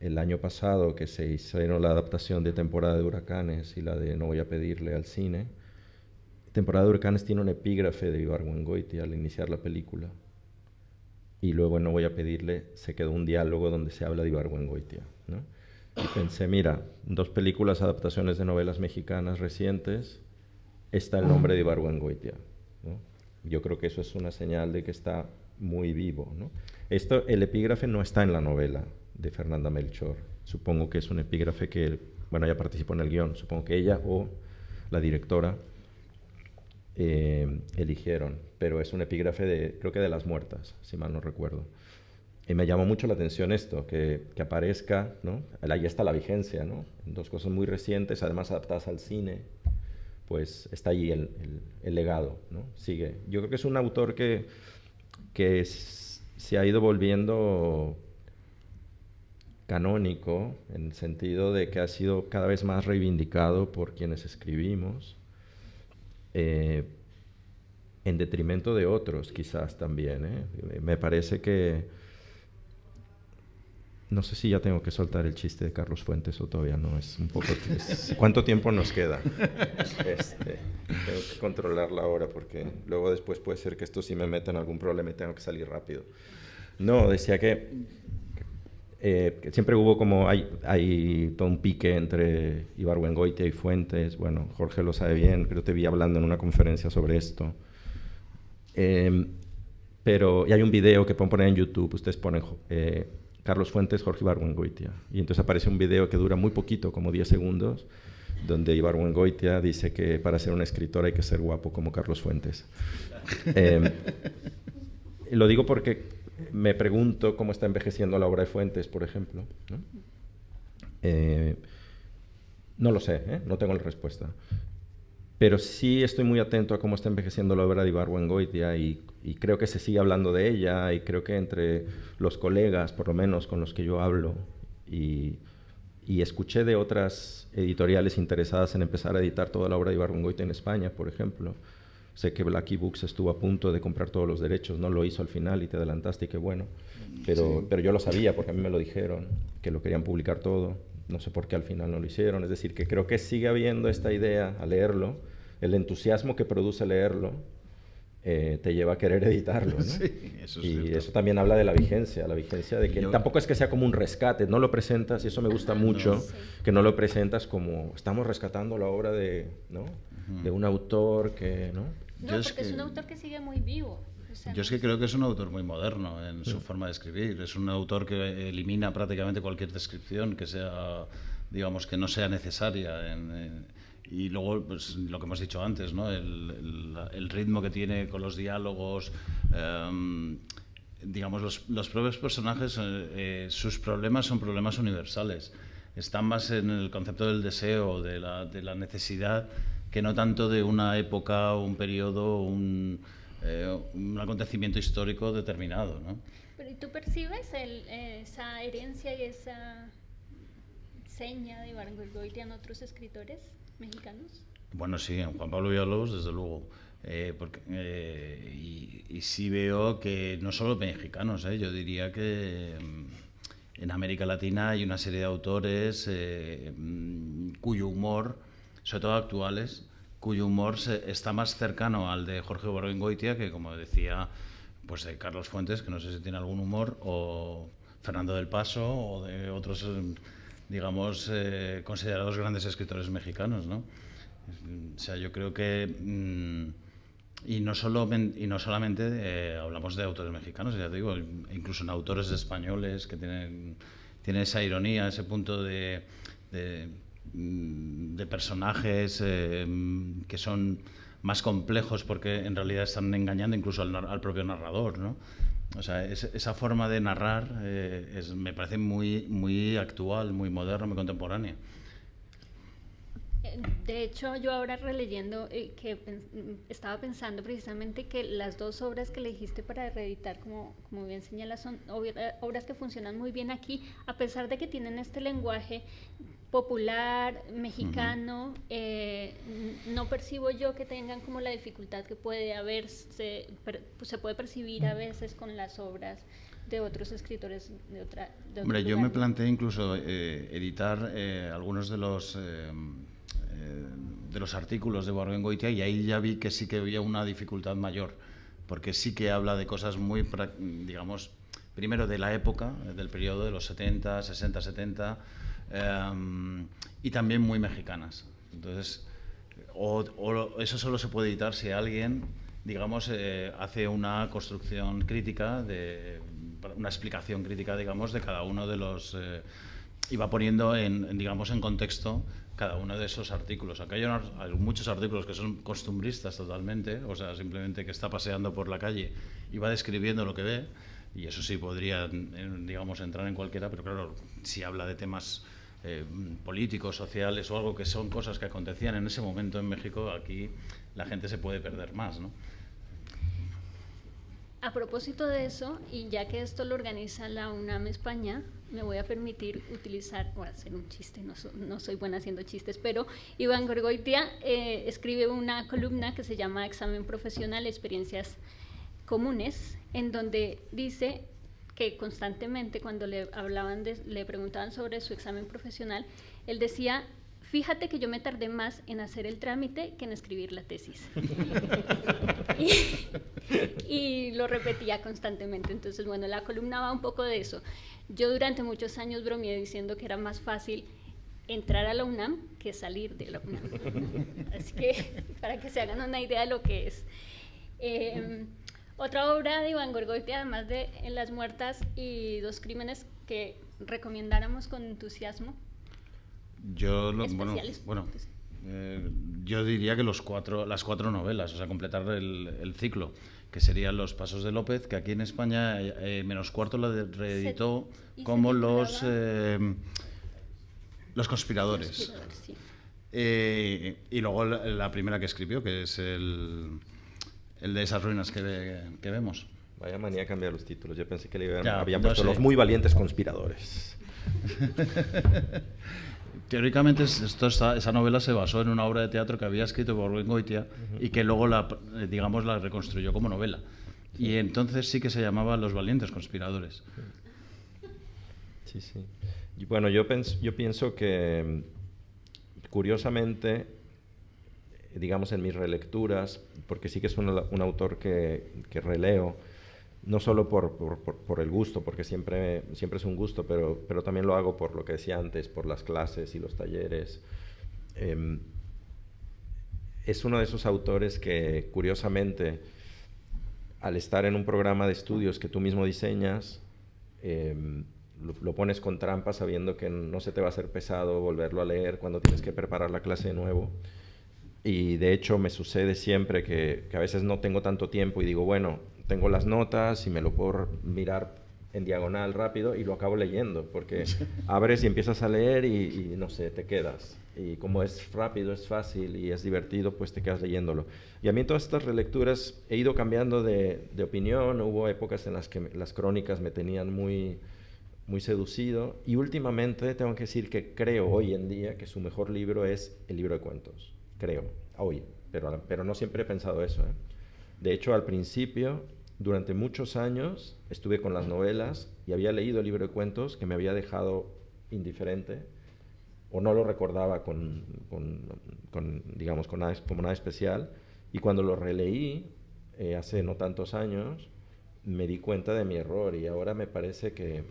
el año pasado que se hicieron la adaptación de Temporada de Huracanes y la de No voy a pedirle al cine, Temporada de Huracanes tiene un epígrafe de Ibargüengoitia al iniciar la película. Y luego en No voy a pedirle se quedó un diálogo donde se habla de Ibargüengoitia, ¿no? Y pensé, mira, 2 películas, adaptaciones de novelas mexicanas recientes, está el nombre de Ibargüengoitia, ¿no? Yo creo que eso es una señal de que está muy vivo, ¿no? El epígrafe no está en la novela de Fernanda Melchor. Supongo que es un epígrafe que, bueno, ella participó en el guión. Supongo que ella o la directora eligieron, pero es un epígrafe creo que de Las Muertas, si mal no recuerdo. Y me llamó mucho la atención esto, que aparezca, ¿no? Ahí está la vigencia, ¿no? 2 cosas muy recientes, además adaptadas al cine, pues está allí el legado, ¿no? Sigue. Yo creo que es un autor que se ha ido volviendo canónico, en el sentido de que ha sido cada vez más reivindicado por quienes escribimos, en detrimento de otros quizás también, ¿eh? Me parece que... No sé si ya tengo que soltar el chiste de Carlos Fuentes o todavía no, es un poco... ¿Cuánto tiempo nos queda? Tengo que controlar la hora porque luego después puede ser que esto sí me meta en algún problema y tengo que salir rápido. No, decía que siempre hubo como... Hay todo un pique entre Ibargüengoitia y Fuentes. Bueno, Jorge lo sabe bien, creo que te vi hablando en una conferencia sobre esto. Pero... Y hay un video que pueden poner en YouTube, ustedes ponen... Carlos Fuentes, Jorge Ibargüengoitia. Y entonces aparece un video que dura muy poquito, como 10 segundos, donde Ibargüengoitia dice que para ser un escritor hay que ser guapo como Carlos Fuentes. Lo digo porque me pregunto cómo está envejeciendo la obra de Fuentes, por ejemplo, ¿no? No lo sé, ¿eh? No tengo la respuesta. Pero sí estoy muy atento a cómo está envejeciendo la obra de Ibargüengoitia y creo que se sigue hablando de ella y creo que entre los colegas, por lo menos con los que yo hablo, y escuché de otras editoriales interesadas en empezar a editar toda la obra de Ibargüengoitia en España, por ejemplo. Sé que Blackie Books estuvo a punto de comprar todos los derechos, no lo hizo al final y te adelantaste y qué bueno. Pero yo lo sabía porque a mí me lo dijeron, que lo querían publicar todo. No sé por qué al final no lo hicieron. Es decir, que creo que sigue habiendo esta idea al leerlo, el entusiasmo que produce leerlo te lleva a querer editarlo, ¿no? Sí, eso es y cierto. eso también habla de la vigencia de que tampoco es que sea como un rescate, no lo presentas, y eso me gusta mucho, que no lo presentas como estamos rescatando la obra de, ¿no? De un autor que, ¿no? No, porque es un autor que sigue muy vivo. O sea, Yo es que creo que es un autor muy moderno en su forma de escribir. Es un autor que elimina prácticamente cualquier descripción que sea, digamos, que no sea necesaria. Y luego, pues, lo que hemos dicho antes, ¿no? El ritmo que tiene con los diálogos, digamos, los propios personajes, sus problemas son problemas universales. Están más en el concepto del deseo, de la necesidad, que no tanto de una época, un periodo, un acontecimiento histórico determinado, ¿no? Pero ¿y tú percibes esa herencia y esa seña de Ibargüengoitia en otros escritores mexicanos? Bueno, sí, en Juan Pablo Villalobos, desde luego. Y sí veo que no solo mexicanos, yo diría que en América Latina hay una serie de autores cuyo humor, sobre todo actuales, cuyo humor está más cercano al de Jorge Ibargüengoitia que, como decía, pues de Carlos Fuentes, que no sé si tiene algún humor, o Fernando del Paso, o de otros, digamos, considerados grandes escritores mexicanos, ¿no? O sea, yo creo que... y no solamente hablamos de autores mexicanos, ya te digo, incluso en autores españoles que tienen esa ironía, ese punto de personajes que son más complejos porque en realidad están engañando incluso al propio narrador, ¿no? O sea, esa forma de narrar me parece muy, muy actual, muy moderna, muy contemporánea. De hecho, yo ahora releyendo, estaba pensando precisamente que las dos obras que elegiste para reeditar, como bien señalas, son obras que funcionan muy bien aquí, a pesar de que tienen este lenguaje popular, mexicano. No percibo yo que tengan como la dificultad que puede haber, se puede percibir a veces con las obras de otros escritores de Hombre, yo me planteé incluso editar algunos de los artículos de Ibargüengoitia y ahí ya vi que sí que había una dificultad mayor, porque sí que habla de cosas muy, digamos, primero de la época, del periodo de los 70, 60, 70, y también muy mexicanas. Entonces, eso solo se puede editar si alguien, digamos, hace una construcción crítica, una explicación crítica, digamos, de cada uno de los... y va poniendo digamos, en contexto cada uno de esos artículos. Acá hay muchos artículos que son costumbristas totalmente, o sea, simplemente que está paseando por la calle y va describiendo lo que ve, y eso sí podría, digamos, entrar en cualquiera, pero claro, si habla de temas políticos, sociales o algo que son cosas que acontecían en ese momento en México, aquí la gente se puede perder más, ¿no? A propósito de eso, y ya que esto lo organiza la UNAM España, me voy a permitir utilizar, o hacer un chiste, no soy buena haciendo chistes, pero Iván Goitia escribe una columna que se llama Examen Profesional, Experiencias Comunes, en donde dice que constantemente cuando le preguntaban sobre su examen profesional, él decía: fíjate que yo me tardé más en hacer el trámite que en escribir la tesis. y lo repetía constantemente. Entonces, bueno, la columna va un poco de eso. Yo durante muchos años bromeé diciendo que era más fácil entrar a la UNAM que salir de la UNAM. Así que, para que se hagan una idea de lo que es. Otra obra de Iván Goitia, además de En las muertas y Dos crímenes, que recomendáramos con entusiasmo. Yo diría que las cuatro novelas, o sea, completar el ciclo, que serían Los pasos de López, que aquí en España Menos Cuarto la reeditó como Los conspiradores. Sí. Y luego la primera que escribió, que es el de esas ruinas que vemos. Vaya manía cambiar los títulos. Yo pensé que no habían puesto sé. Los muy valientes conspiradores. Teóricamente esa novela se basó en una obra de teatro que había escrito Goitia y que luego la reconstruyó como novela. Y entonces sí que se llamaba Los valientes conspiradores. Sí. Y bueno, yo pienso que, curiosamente, digamos en mis relecturas, porque sí que es un autor que releo, no solo por el gusto, porque siempre es un gusto, pero también lo hago por lo que decía antes, por las clases y los talleres. Es uno de esos autores que, curiosamente, al estar en un programa de estudios que tú mismo diseñas, lo pones con trampa sabiendo que no se te va a hacer pesado volverlo a leer cuando tienes que preparar la clase de nuevo. Y de hecho me sucede siempre que a veces no tengo tanto tiempo y digo, bueno, tengo las notas y me lo puedo mirar en diagonal rápido y lo acabo leyendo, porque abres y empiezas a leer y no sé, te quedas. Y como es rápido, es fácil y es divertido, pues te quedas leyéndolo. Y a mí en todas estas relecturas he ido cambiando de opinión. Hubo épocas en las que las crónicas me tenían muy seducido, y últimamente tengo que decir que creo hoy en día que su mejor libro es el libro de cuentos. Creo, hoy, pero no siempre he pensado eso, ¿eh? De hecho, al principio, durante muchos años, estuve con las novelas y había leído el libro de cuentos que me había dejado indiferente o no lo recordaba digamos, como nada especial, y cuando lo releí hace no tantos años, me di cuenta de mi error y ahora me parece que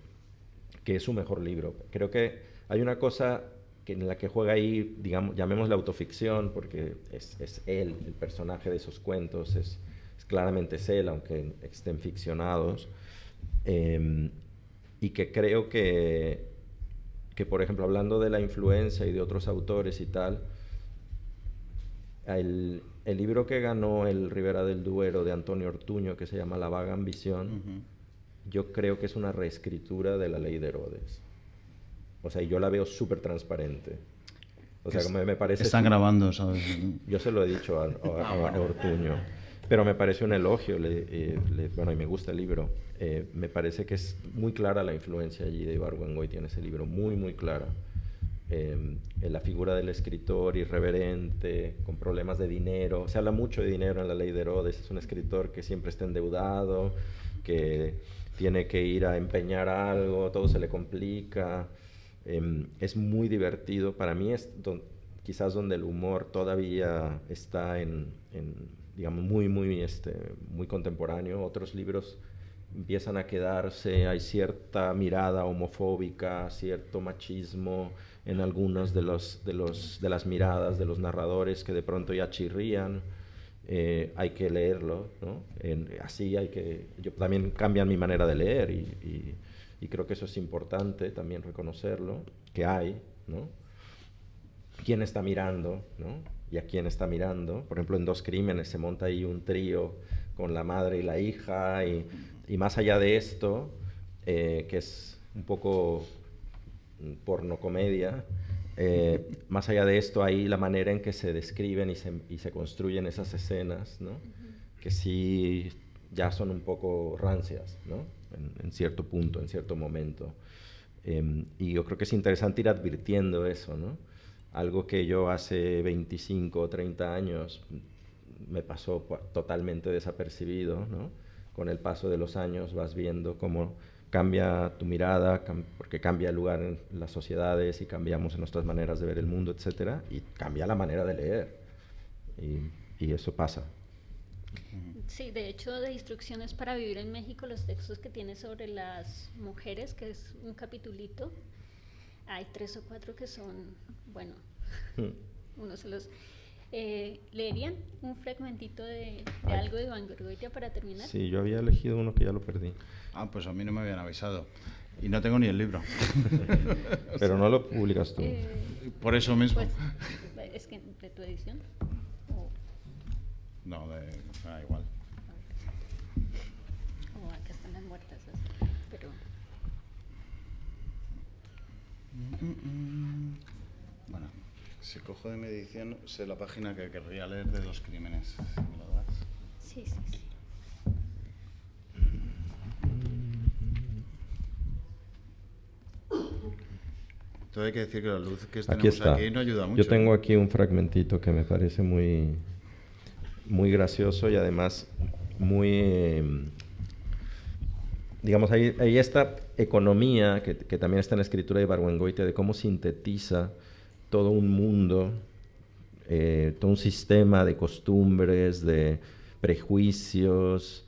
es su mejor libro. Creo que hay una cosa en la que juega ahí, digamos, llamémosle autoficción, porque es él, el personaje de esos cuentos, es claramente es él, aunque estén ficcionados, y que creo que, por ejemplo, hablando de la influencia y de otros autores y tal, el libro que ganó el Ribera del Duero de Antonio Ortuño, que se llama La vaga ambición, yo creo que es una reescritura de La ley de Herodes. O sea, yo la veo súper transparente. O sea, como me parece... Están grabando, ¿sabes? Yo se lo he dicho a Ortuño, pero me parece un elogio. Bueno, y me gusta el libro. Me parece que es muy clara la influencia allí de Ibargüengoitia en ese libro, muy clara. En la figura del escritor irreverente, con problemas de dinero. Se habla mucho de dinero en La ley de Herodes. Es un escritor que siempre está endeudado, que tiene que ir a empeñar algo, todo se le complica. Es muy divertido. Para mí es quizás donde el humor todavía está digamos, muy contemporáneo. Otros libros empiezan a quedarse, hay cierta mirada homofóbica, cierto machismo en algunas de las miradas de los narradores que de pronto ya chirrían. Hay que leerlo, ¿no? Yo también cambian mi manera de leer y creo que eso es importante también reconocerlo, que hay, ¿no? ¿Quién está mirando, ¿no? Y a quién está mirando. Por ejemplo, en Dos crímenes se monta ahí un trío con la madre y la hija, y más allá de esto, que es un poco pornocomedia. Más allá de esto, hay la manera en que se describen y se construyen esas escenas, ¿no? Que sí ya son un poco rancias, ¿no? En cierto punto, en cierto momento. Y yo creo que es interesante ir advirtiendo eso, ¿no? Algo que yo hace 25 o 30 años me pasó totalmente desapercibido, ¿no? Con el paso de los años vas viendo cómo cambia tu mirada, porque cambia el lugar en las sociedades y cambiamos en nuestras maneras de ver el mundo, etcétera, y cambia la manera de leer. Y eso pasa. Sí, de hecho, de Instrucciones para Vivir en México, los textos que tiene sobre las mujeres, que es un capitulito, hay 3 o 4 que son, bueno, uno se los... ¿leerían un fragmentito de algo de Iván Goitia para terminar? Sí, yo había elegido uno que ya lo perdí. Ah, pues a mí no me habían avisado. Y no tengo ni el libro. Pero no lo publicas tú. Por eso mismo. Pues, ¿es que de tu edición? No, igual. Acá están las muertas, pero... Bueno, si cojo de mi edición, sé la página que querría leer de Dos Crímenes. Si me lo das. Sí, sí, sí. Todo hay que decir que la luz que Aquí tenemos está. aquí no ayuda mucho. Yo tengo aquí un fragmentito que me parece muy, muy gracioso y además muy... digamos, hay esta economía que también está en la escritura de Ibargüengoitia de cómo sintetiza todo un mundo, todo un sistema de costumbres, de prejuicios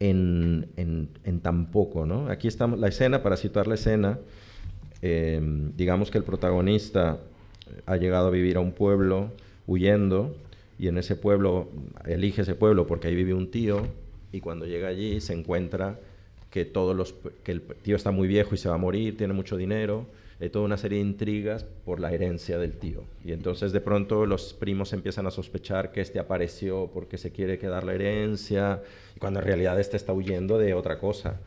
en tan poco, ¿no? Aquí estamos, la escena, para situar la escena, digamos que el protagonista ha llegado a vivir a un pueblo huyendo y en ese pueblo, elige ese pueblo porque ahí vive un tío y cuando llega allí se encuentra que el tío está muy viejo y se va a morir, tiene mucho dinero, hay toda una serie de intrigas por la herencia del tío. Y entonces de pronto los primos empiezan a sospechar que este apareció porque se quiere quedar la herencia, y cuando en realidad este está huyendo de otra cosa.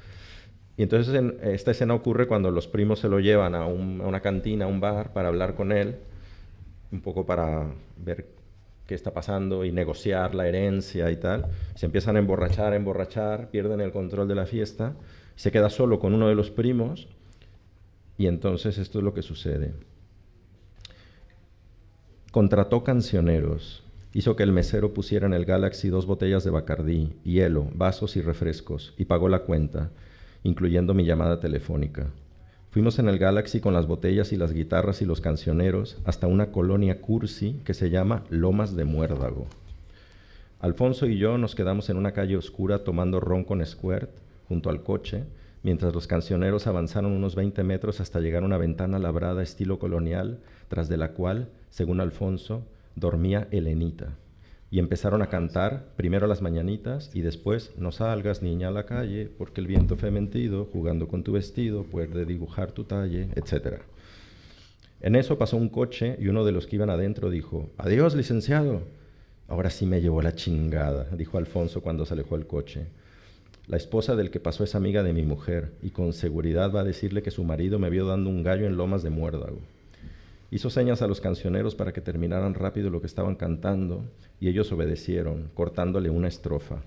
Y entonces esta escena ocurre cuando los primos se lo llevan a una cantina, a un bar, para hablar con él, un poco para ver qué está pasando y negociar la herencia y tal. Se empiezan a emborrachar, pierden el control de la fiesta, se queda solo con uno de los primos y entonces esto es lo que sucede. Contrató cancioneros, hizo que el mesero pusiera en el Galaxy 2 botellas de Bacardí, hielo, vasos y refrescos y pagó la cuenta, incluyendo mi llamada telefónica. Fuimos en el Galaxy con las botellas y las guitarras y los cancioneros hasta una colonia cursi que se llama Lomas de Muérdago. Alfonso y yo nos quedamos en una calle oscura tomando ron con Squirt junto al coche, mientras los cancioneros avanzaron unos 20 metros hasta llegar a una ventana labrada estilo colonial, tras de la cual, según Alfonso, dormía Helenita. Y empezaron a cantar, primero las mañanitas y después no salgas niña a la calle porque el viento fementido, jugando con tu vestido, puede dibujar tu talle, etc. En eso pasó un coche y uno de los que iban adentro dijo, «Adiós, licenciado». «Ahora sí me llevó la chingada», dijo Alfonso cuando se alejó el coche. La esposa del que pasó es amiga de mi mujer y con seguridad va a decirle que su marido me vio dando un gallo en Lomas de Muérdago. Hizo señas a los cancioneros para que terminaran rápido lo que estaban cantando y ellos obedecieron, cortándole una estrofa.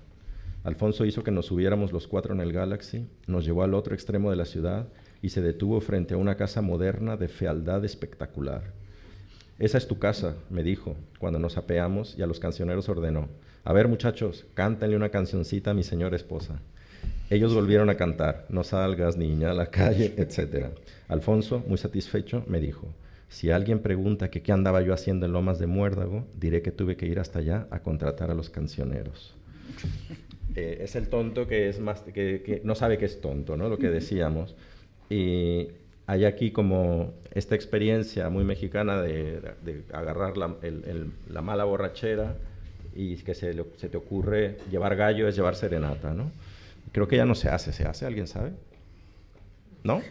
Alfonso hizo que nos subiéramos los 4 en el Galaxy, nos llevó al otro extremo de la ciudad y se detuvo frente a una casa moderna de fealdad espectacular. «Esa es tu casa», me dijo, cuando nos apeamos y a los cancioneros ordenó. «A ver, muchachos, cántenle una cancioncita a mi señora esposa». Ellos volvieron a cantar, «No salgas, niña, a la calle», etc. Alfonso, muy satisfecho, me dijo, «Si alguien pregunta que qué andaba yo haciendo en Lomas de Muérdago, diré que tuve que ir hasta allá a contratar a los cancioneros». Es el tonto que es más que no sabe que es tonto, ¿no? Lo que decíamos. Y hay aquí como esta experiencia muy mexicana de agarrar la mala borrachera y que se te ocurre llevar gallo es llevar serenata, ¿no? Creo que ya no se hace. ¿Se hace? ¿Alguien sabe? ¿No?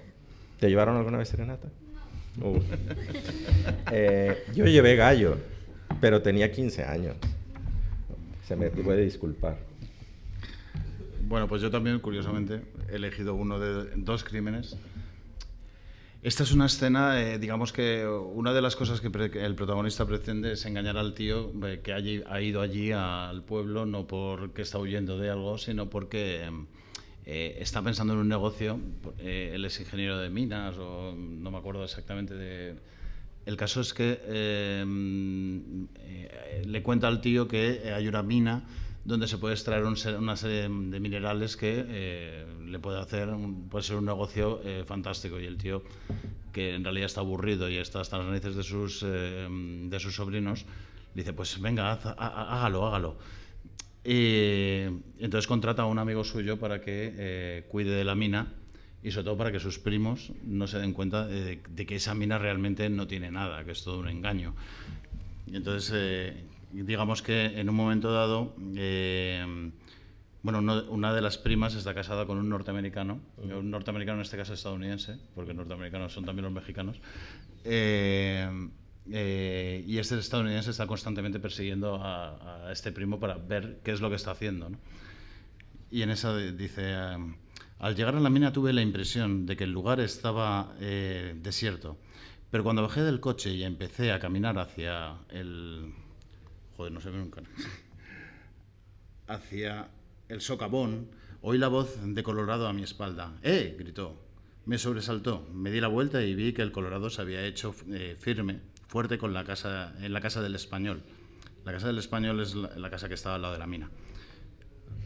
¿Te llevaron alguna vez serenata? Yo llevé gallo, pero tenía 15 años. Se me puede disculpar. Bueno, pues yo también, curiosamente, he elegido uno de Dos Crímenes. Esta es una escena, digamos que una de las cosas que el protagonista pretende es engañar al tío que ha ido allí al pueblo no porque está huyendo de algo, sino porque está pensando en un negocio. Él es ingeniero de minas o no me acuerdo exactamente de... El caso es que le cuenta al tío que hay una mina donde se puede extraer una serie de minerales que le puede ser un negocio fantástico. Y el tío, que en realidad está aburrido y está hasta las narices de sus sobrinos, dice, pues venga, hágalo. Y entonces contrata a un amigo suyo para que cuide de la mina y sobre todo para que sus primos no se den cuenta de que esa mina realmente no tiene nada, que es todo un engaño. Y entonces, digamos que en un momento dado, una de las primas está casada con un norteamericano en este caso estadounidense, porque norteamericanos son también los mexicanos, y este estadounidense está constantemente persiguiendo a este primo para ver qué es lo que está haciendo, ¿no? Y en esa dice... Al llegar a la mina tuve la impresión de que el lugar estaba desierto, pero cuando bajé del coche y empecé a caminar hacia el... Joder, no se ve nunca. Hacia el socavón, oí la voz de Colorado a mi espalda. Gritó. Me sobresaltó. Me di la vuelta y vi que el Colorado se había hecho fuerte en la casa del Español. La casa del Español es la casa que estaba al lado de la mina.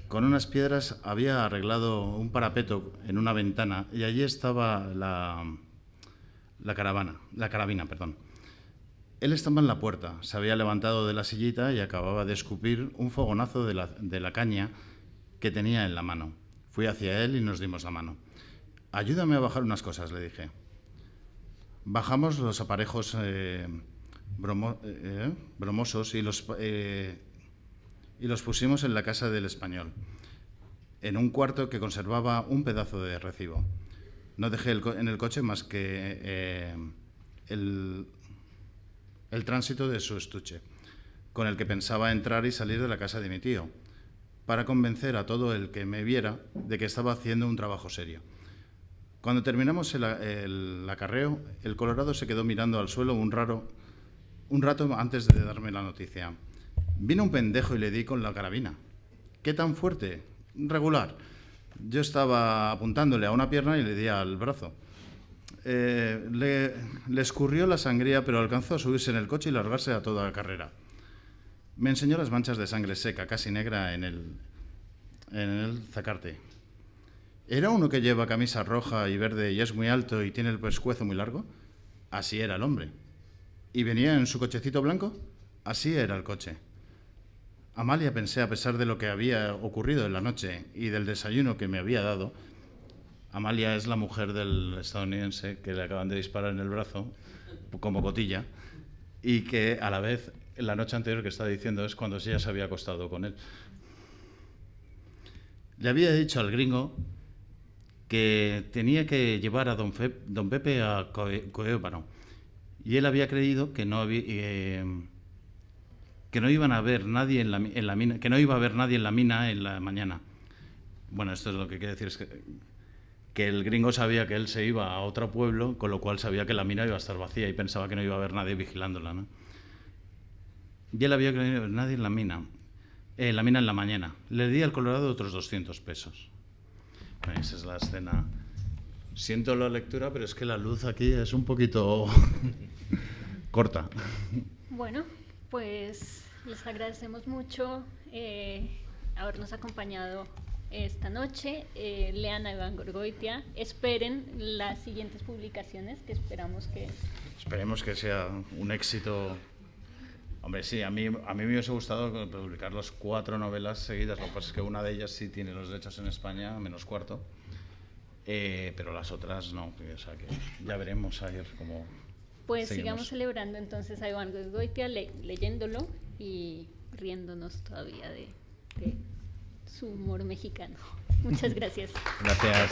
Con unas piedras había arreglado un parapeto en una ventana y allí estaba la carabina. Él estaba en la puerta, se había levantado de la sillita y acababa de escupir un fogonazo de la caña que tenía en la mano. Fui hacia él y nos dimos la mano. Ayúdame a bajar unas cosas, le dije. Bajamos los aparejos bromosos y los pusimos en la casa del Español, en un cuarto que conservaba un pedazo de recibo. No dejé en el coche más que el tránsito de su estuche, con el que pensaba entrar y salir de la casa de mi tío, para convencer a todo el que me viera de que estaba haciendo un trabajo serio. Cuando terminamos el acarreo, el Colorado se quedó mirando al suelo un rato antes de darme la noticia. Vino un pendejo y le di con la carabina. ¿Qué tan fuerte? Regular. Yo estaba apuntándole a una pierna y le di al brazo. Le escurrió la sangría, pero alcanzó a subirse en el coche y largarse a toda carrera. Me enseñó las manchas de sangre seca, casi negra, en el zacarte. ¿Era uno que lleva camisa roja y verde y es muy alto y tiene el pescuezo muy largo? Así era el hombre. ¿Y venía en su cochecito blanco? Así era el coche. Amalia, pensé, a pesar de lo que había ocurrido en la noche y del desayuno que me había dado. Amalia es la mujer del estadounidense que le acaban de disparar en el brazo, como cotilla, y que a la vez, la noche anterior que está diciendo es cuando ella se había acostado con él. Le había dicho al gringo que tenía que llevar a don Pepe a Coébano, y él había creído que no iban a ver nadie en la mina, que no iba a haber nadie en la mina en la mañana. Bueno, esto es lo que quiere decir, es que el gringo sabía que él se iba a otro pueblo, con lo cual sabía que la mina iba a estar vacía y pensaba que no iba a haber nadie vigilándola, ¿no? Y él había creído nadie en la mina en la mañana. Le di al Colorado otros 200 pesos. Bueno, esa es la escena. Siento la lectura, pero es que la luz aquí es un poquito corta. Bueno, pues les agradecemos mucho habernos acompañado esta noche. Lean a Iván Goitia. Esperen las siguientes publicaciones, que esperemos que sea un éxito. Hombre, sí, a mí me hubiese gustado publicar las 4 novelas seguidas. Lo que pasa es que una de ellas sí tiene los derechos en España, menos cuarto. Pero las otras no. O sea que ya veremos a ver cómo. Pues seguimos. sigamos celebrando entonces a Iván Goitia, leyéndolo y riéndonos todavía de su humor mexicano. Muchas gracias. Gracias.